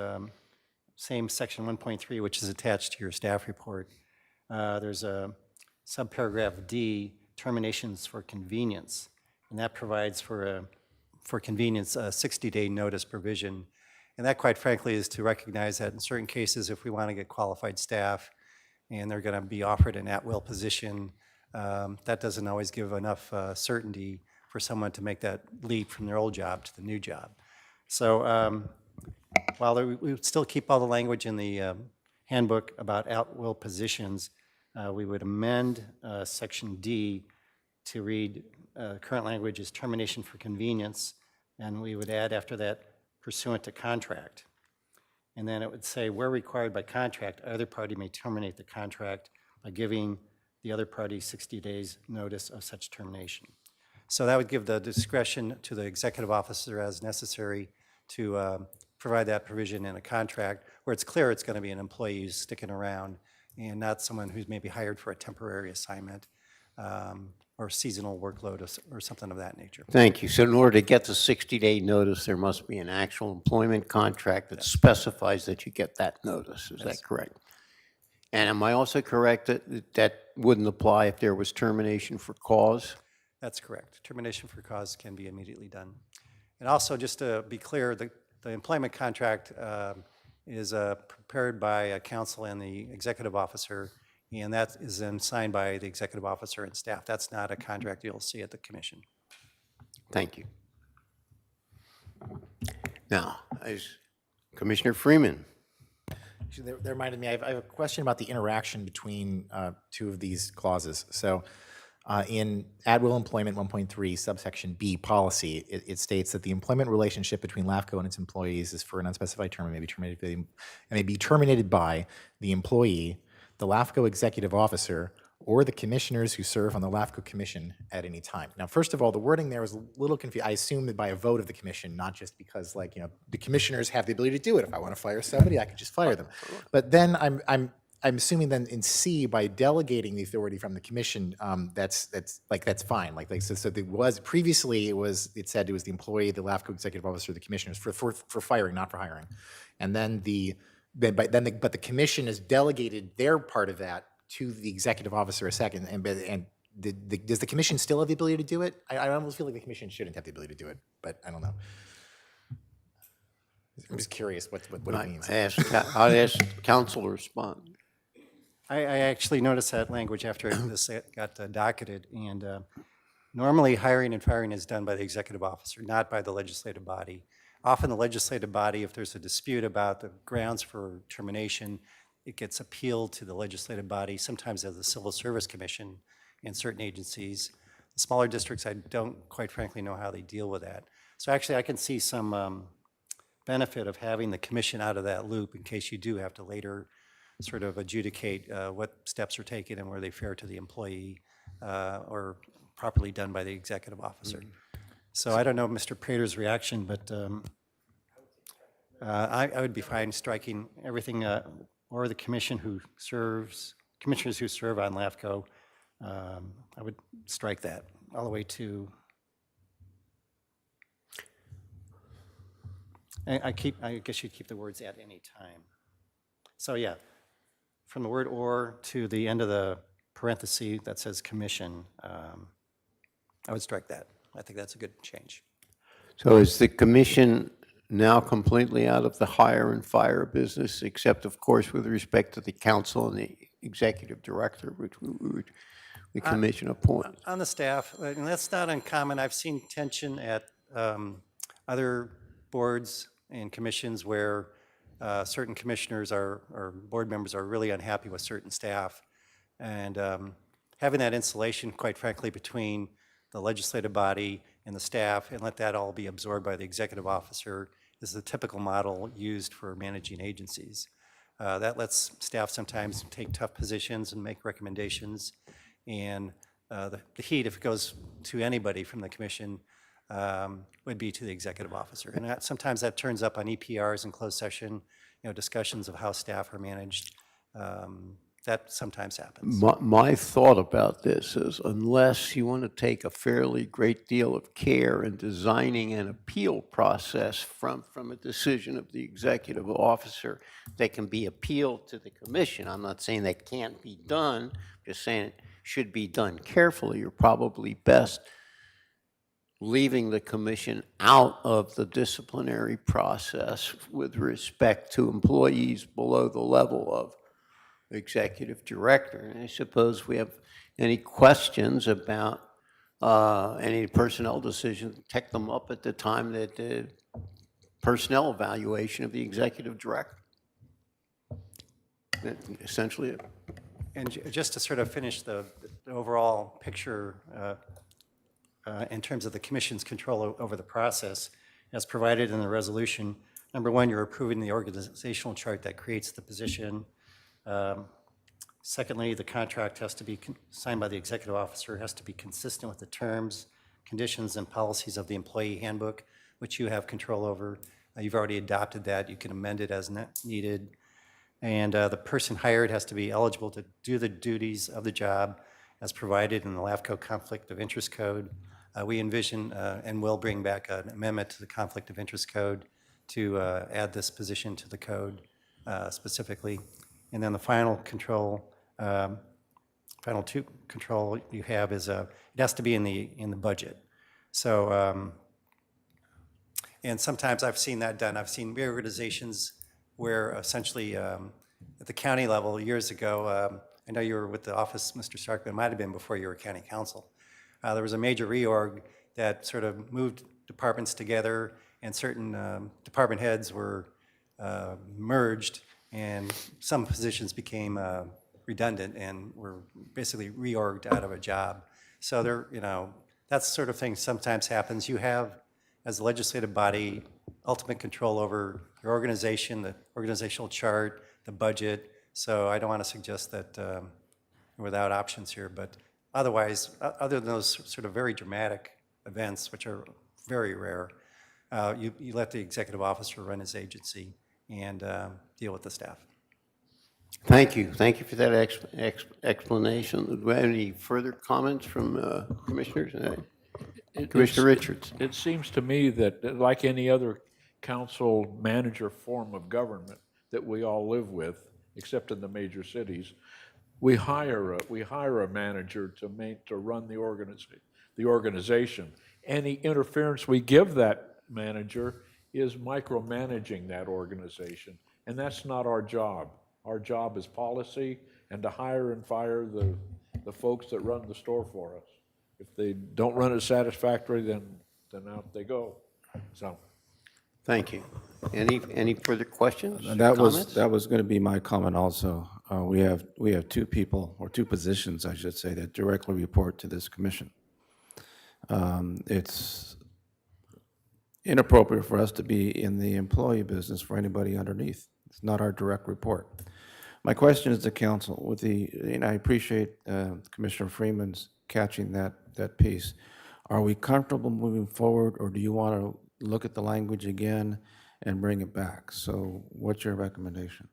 same section 1.3, which is attached to your staff report. There's a subparagraph D, terminations for convenience. And that provides for convenience, a 60-day notice provision. And that, quite frankly, is to recognize that in certain cases, if we want to get qualified staff and they're going to be offered an at-will position, that doesn't always give enough certainty for someone to make that leap from their old job to the new job. So while we would still keep all the language in the handbook about at-will positions, we would amend Section D to read, current language is termination for convenience, and we would add after that pursuant to contract. And then it would say, where required by contract, either party may terminate the contract by giving the other party 60 days notice of such termination. So that would give the discretion to the executive officer as necessary to provide that provision in a contract where it's clear it's going to be an employee who's sticking around and not someone who's maybe hired for a temporary assignment or seasonal workload or something of that nature. Thank you. So in order to get the 60-day notice, there must be an actual employment contract that specifies that you get that notice. Is that correct? And am I also correct that that wouldn't apply if there was termination for cause? That's correct. Termination for cause can be immediately done. And also, just to be clear, the employment contract is prepared by counsel and the executive officer, and that is then signed by the executive officer and staff. That's not a contract you'll see at the commission. Thank you. Now, as Commissioner Freeman. Actually, that reminded me, I have a question about the interaction between two of these clauses. So in at-will employment 1.3 subsection B policy, it states that the employment relationship between LAFCO and its employees is for an unspecified term and may be terminated by the employee, the LAFCO executive officer, or the commissioners who serve on the LAFCO commission at any time. Now, first of all, the wording there is a little confusing. I assume that by a vote of the commission, not just because, like, you know, the commissioners have the ability to do it. If I want to fire somebody, I could just fire them. But then I'm assuming then in C, by delegating the authority from the commission, that's fine. So there was previously it said it was the employee, the LAFCO executive officer, the commissioners for firing, not for hiring, and then but the commission has delegated their part of that to the executive officer a second, and does the commission still have the ability to do it? I almost feel like the commission shouldn't have the ability to do it, but I don't know. I'm just curious what it means. I'd ask counsel to respond. I actually noticed that language after this got docketed, and normally hiring and firing is done by the executive officer, not by the legislative body. Often the legislative body, if there's a dispute about the grounds for termination, it gets appealed to the legislative body, sometimes as the Civil Service Commission in certain agencies. The smaller districts, I don't quite frankly know how they deal with that. So actually I can see some benefit of having the commission out of that loop in case you do have to later sort of adjudicate what steps are taken and where they fare to the employee or properly done by the executive officer. So I don't know Mr. Prater's reaction, but I would be fine striking everything or the commissioners who serve on LAFCO. I would strike that all the way to. I guess you'd keep the words at any time. So yeah, from the word or to the end of the parenthesis that says commission, I would strike that. I think that's a good change. So is the commission now completely out of the hire and fire business, except of course with respect to the council and the executive director, which the commission appoints? On the staff, and that's not uncommon. I've seen tension at other boards and commissions where certain commissioners or board members are really unhappy with certain staff. And having that insulation, quite frankly, between the legislative body and the staff and let that all be absorbed by the executive officer is the typical model used for managing agencies. That lets staff sometimes take tough positions and make recommendations. And the heat, if it goes to anybody from the commission, would be to the executive officer. And sometimes that turns up on EPRs in closed session, discussions of how staff are managed. That sometimes happens. My thought about this is unless you want to take a fairly great deal of care in designing an appeal process from a decision of the executive officer that can be appealed to the commission, I'm not saying that can't be done, just saying it should be done carefully. You're probably best leaving the commission out of the disciplinary process with respect to employees below the level of executive director. And I suppose we have any questions about any personnel decisions, take them up at the time that the personnel evaluation of the executive director. That's essentially it. And just to sort of finish the overall picture in terms of the commission's control over the process, as provided in the resolution, number one, you're approving the organizational chart that creates the position. Secondly, the contract has to be signed by the executive officer, has to be consistent with the terms, conditions, and policies of the employee handbook, which you have control over. You've already adopted that. You can amend it as needed. And the person hired has to be eligible to do the duties of the job as provided in the LAFCO Conflict of Interest Code. We envision and will bring back an amendment to the Conflict of Interest Code to add this position to the code specifically. And then the final control, final two control you have is it has to be in the budget. So, and sometimes I've seen that done. I've seen reorganizations where essentially at the county level years ago, I know you were with the office, Mr. Stark, but it might have been before you were county council. There was a major reorg that sort of moved departments together, and certain department heads were merged, and some positions became redundant and were basically reorged out of a job. So there, you know, that sort of thing sometimes happens. You have, as a legislative body, ultimate control over your organization, the organizational chart, the budget. So I don't want to suggest that without options here, but otherwise, other than those sort of very dramatic events, which are very rare, you let the executive officer run his agency and deal with the staff. Thank you. Thank you for that explanation. Do we have any further comments from commissioners? Commissioner Richards. It seems to me that, like any other council manager form of government that we all live with, except in the major cities, we hire a manager to run the organization. Any interference we give that manager is micromanaging that organization, and that's not our job. Our job is policy and to hire and fire the folks that run the store for us. If they don't run it satisfactory, then out they go. So, Thank you. Any further questions? That comments? was going to be my comment also. We have two people, or two positions, I should say, that directly report to this commission. It's inappropriate for us to be in the employee business for anybody underneath. It's not our direct report. My question is to council, and I appreciate Commissioner Freeman's catching that piece. Are we comfortable moving forward, or do you want to look at the language again and bring it back? So what's your recommendation?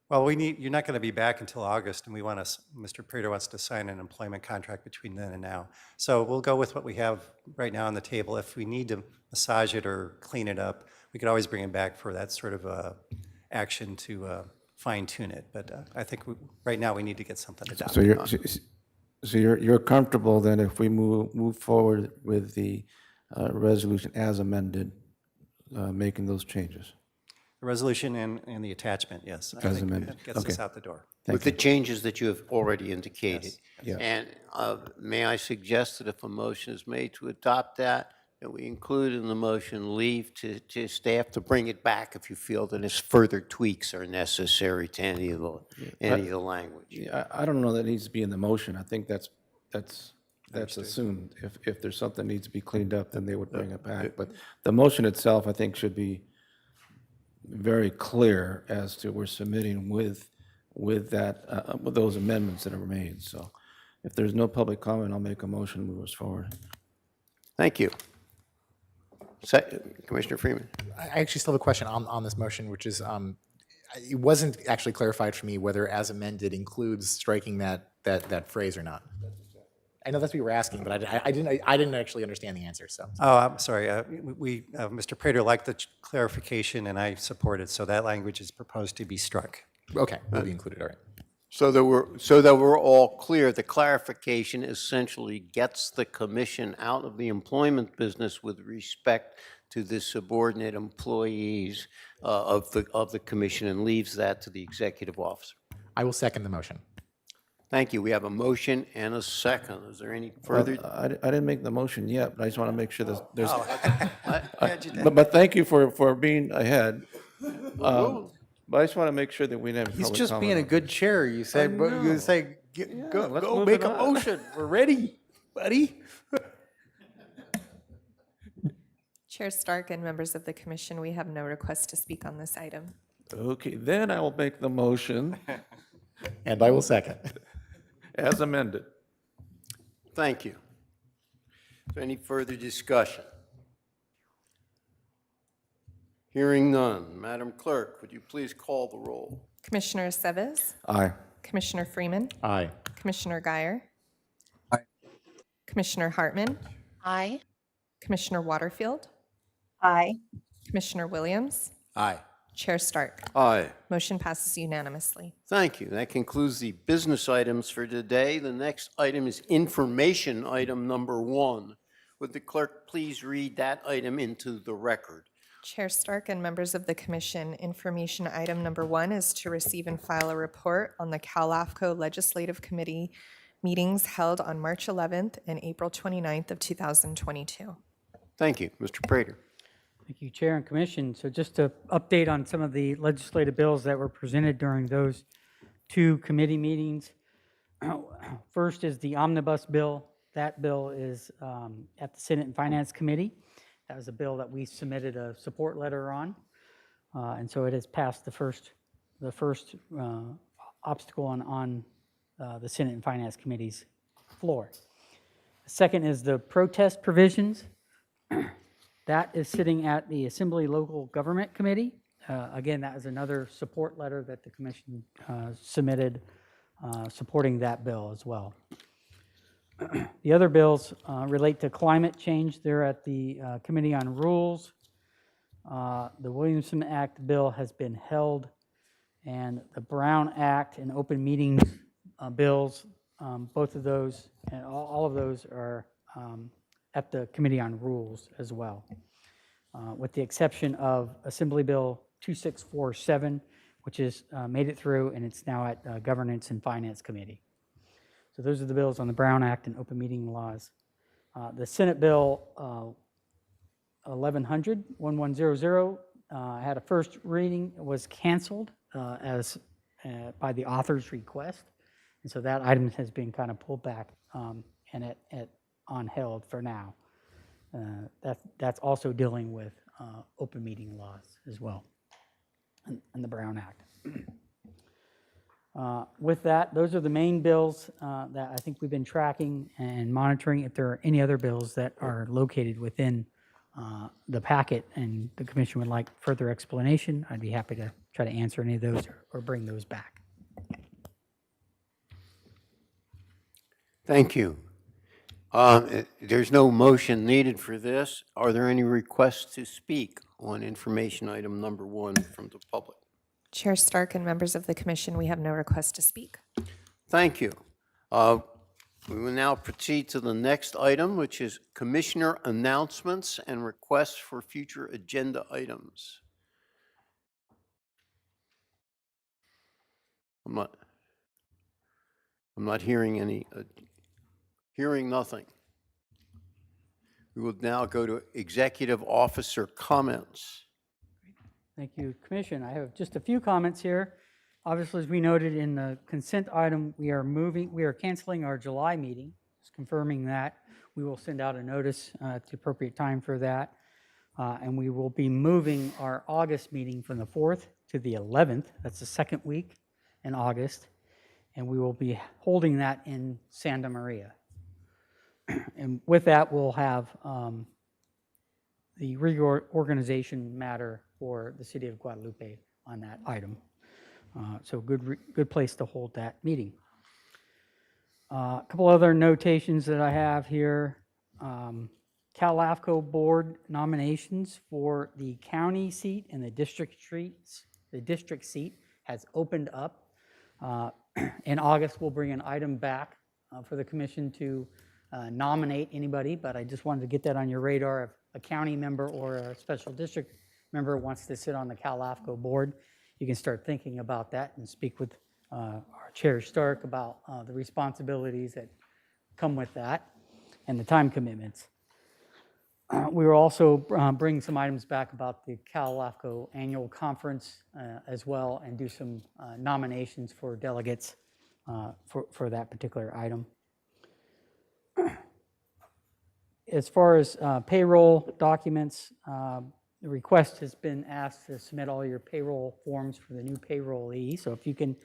Well, you're not going to be back until August, and Mr. Prater wants to sign an employment contract between then and now. So we'll go with what we have right now on the table. If we need to massage it or clean it up, we could always bring it back for that sort of action to fine tune it. But I think right now we need to get something adopted. So you're comfortable then if we move forward with the resolution as amended, making those changes? The resolution and the attachment, yes. I As think amended. that gets us Okay. out the door. With the changes that you have already indicated. Yeah. And may I suggest that if a motion is made to adopt that we include in the motion leave to staff to bring it back if you feel that if further tweaks are necessary to any of the language. Yeah, I don't know that it needs to be in the motion. I think that's assumed. If there's something that needs to be cleaned up, then they would bring it back. But the motion itself, I think, should be very clear as to we're submitting with those amendments that are made. So if there's no public comment, I'll make a motion to move us forward. Thank you. Commissioner Freeman. I actually still have a question on this motion, which is, it wasn't actually clarified for me whether as amended includes striking that phrase or not. I know that's what you were asking, but I didn't actually understand the answer, so. Oh, I'm sorry. Mr. Prater liked the clarification, and I support it. So that language is proposed to be struck. Okay, will be included, all right. So that we're all clear, the clarification essentially gets the commission out of the employment business with respect to the subordinate employees of the commission and leaves that to the executive officer. I will second the motion. Thank you. We have a motion and a second. Is there any further? I didn't make the motion yet, but I just want to make sure there's, Glad you did. but thank you for being ahead. But I just want to make sure that we didn't have He's public just being a comment. good chair. You said, but you know. say, go let's go move make it a on." motion. We're ready, buddy. Chair Stark and members of the commission, we have no request to speak on this item. Okay, then I will make the motion And I will second. as amended. Thank you. Is there any further discussion? Hearing none. Madam Clerk, would you please call the roll? Commissioner Aceves, Aye. Commissioner Freeman, Aye. Commissioner Guyer, Aye. Commissioner Hartman, Aye. Commissioner Waterfield, Aye. Commissioner Williams, Aye. Chair Stark. Aye. Motion passes unanimously. Thank you. That concludes the business items for today. The next item is information item number 1. Would the clerk please read that item into the record? Chair Stark and members of the commission, information item number 1 is to receive and file a report on the LAFCO Legislative Committee meetings held on March 11th and April 29th of 2022. Thank you. Mr. Prater. Thank you, Chair and Commission. So just to update on some of the legislative bills that were presented during those 2 committee meetings. First is the omnibus bill. That bill is at the Senate and Finance Committee. That was a bill that we submitted a support letter on. And so it has passed the first obstacle on the Senate and Finance Committee's floor. Second is the protest provisions. That is sitting at the Assembly Local Government Committee. Again, that is another support letter that the commission submitted supporting that bill as well. The other bills relate to climate change. They're at the Committee on Rules. The Williamson Act bill has been held, and the Brown Act and open meetings bills, both of those, and all of those are at the Committee on Rules as well, with the exception of Assembly Bill 2647, which has made it through, and it's now at Governance and Finance Committee. So those are the bills on the Brown Act and open meeting laws. The Senate Bill 1100 had a first reading, was canceled as by the author's request, and so that item has been kind of pulled back and on held for now. That's also dealing with open meeting laws as well, and the Brown Act. With that, those are the main bills that I think we've been tracking and monitoring. If there are any other bills that are located within the packet and the commission would like further explanation, I'd be happy to try to answer any of those or bring those back. Thank you. There's no motion needed for this. Are there any requests to speak on information item number 1 from the public? Chair Stark and members of the commission, we have no request to speak. Thank you. We will now proceed to the next item, which is commissioner announcements and requests for future agenda items. I'm not hearing any, hearing nothing. We will now go to executive officer comments. Thank you, Commission. I have just a few comments here. Obviously, as we noted in the consent item, we are canceling our July meeting. Just confirming that. We will send out a notice at the appropriate time for that. And we will be moving our August meeting from the 4th to the 11th. That's the second week in August. And we will be holding that in Santa Maria. And with that, we'll have the reorganization matter for the city of Guadalupe on that item. So good place to hold that meeting. A couple other notations that I have here. LAFCO board nominations for the county seat and the district seat has opened up. In August, we'll bring an item back for the commission to nominate anybody, but I just wanted to get that on your radar. If a county member or a special district member wants to sit on the LAFCO board, you can start thinking about that and speak with our Chair Stark about the responsibilities that come with that and the time commitments. We will also bring some items back about the LAFCO annual conference as well, and do some nominations for delegates for that particular item. As far as payroll documents, the request has been asked to submit all your payroll forms for the new payroll-e. So if you can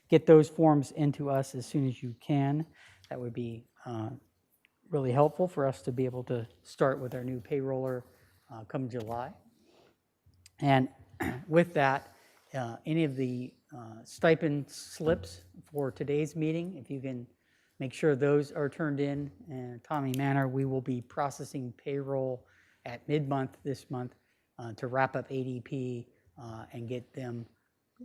get those forms into us as soon as you can, that would be really helpful for us to be able to start with our new payroller come July. And with that, any of the stipend slips for today's meeting, if you can make sure those are turned in a timely manner, we will be processing payroll at mid-month this month to wrap up ADP and get them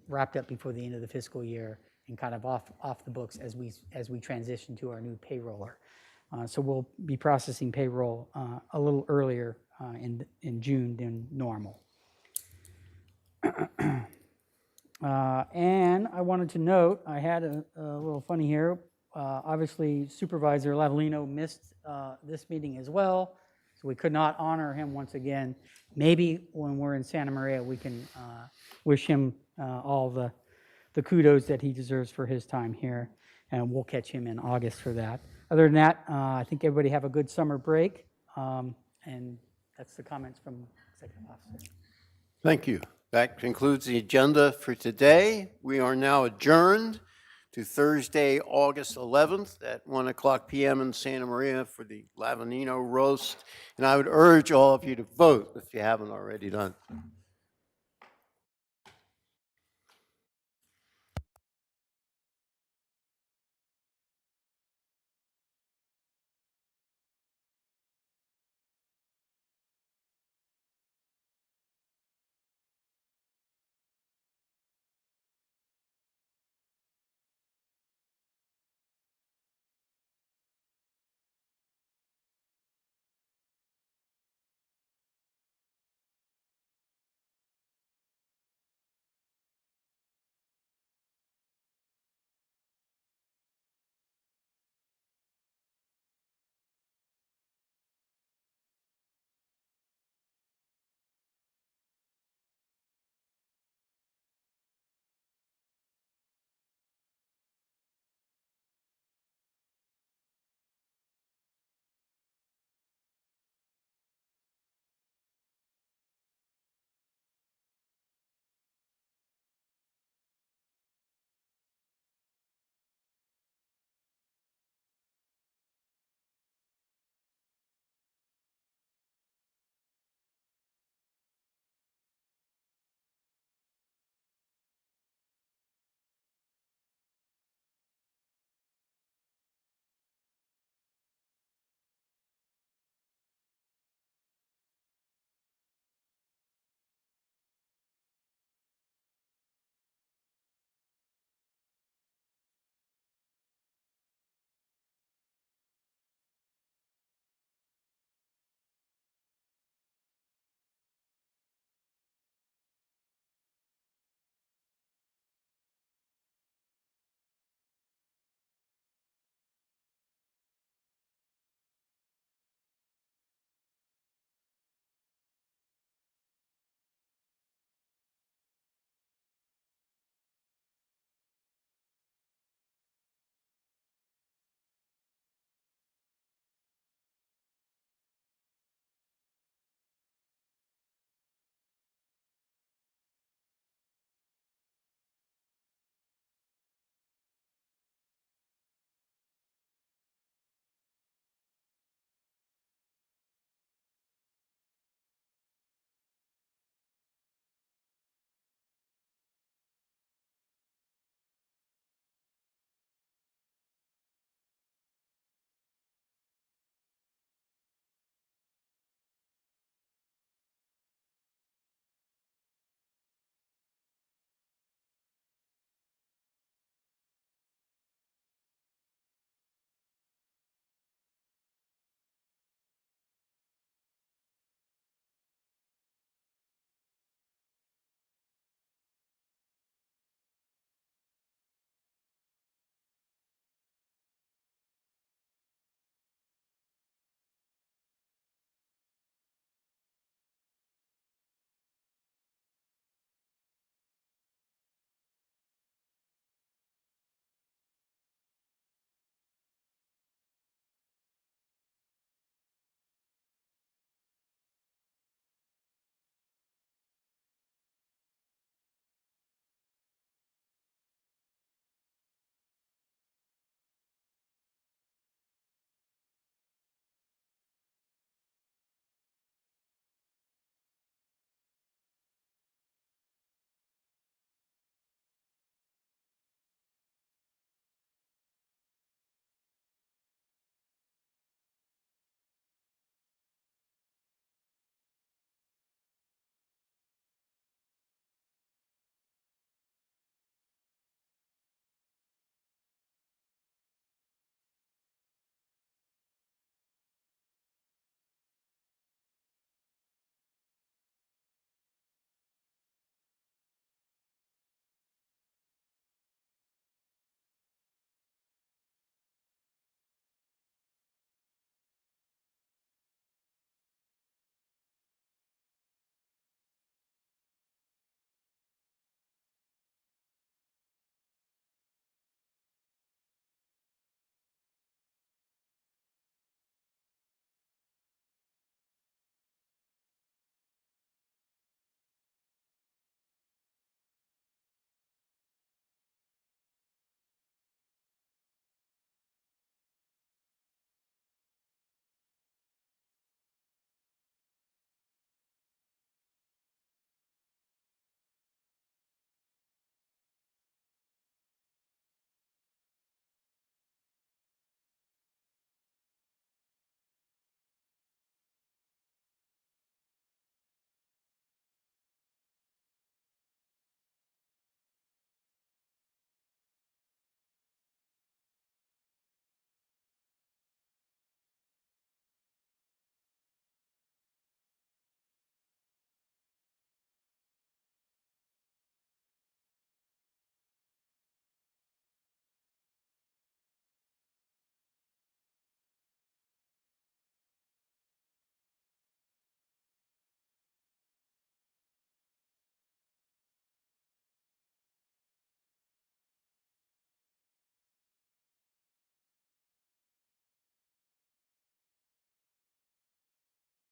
wrapped up before the end of the fiscal year and kind of off the books as we transition to our new payroller. So we'll be processing payroll a little earlier in June than normal. And I wanted to note, I had a little funny here. Obviously, Supervisor Lavalino missed this meeting as well, so we could not honor him once again. Maybe when we're in Santa Maria, we can wish him all the kudos that he deserves for his time here, and we'll catch him in August for that. Other than that, I think everybody have a good summer break, and that's the comments from Executive Officer. Thank you. That concludes the agenda for today. We are now adjourned to Thursday, August 11th at 1:00 p.m. in Santa Maria for the Lavanino roast. And I would urge all of you to vote if you haven't already done.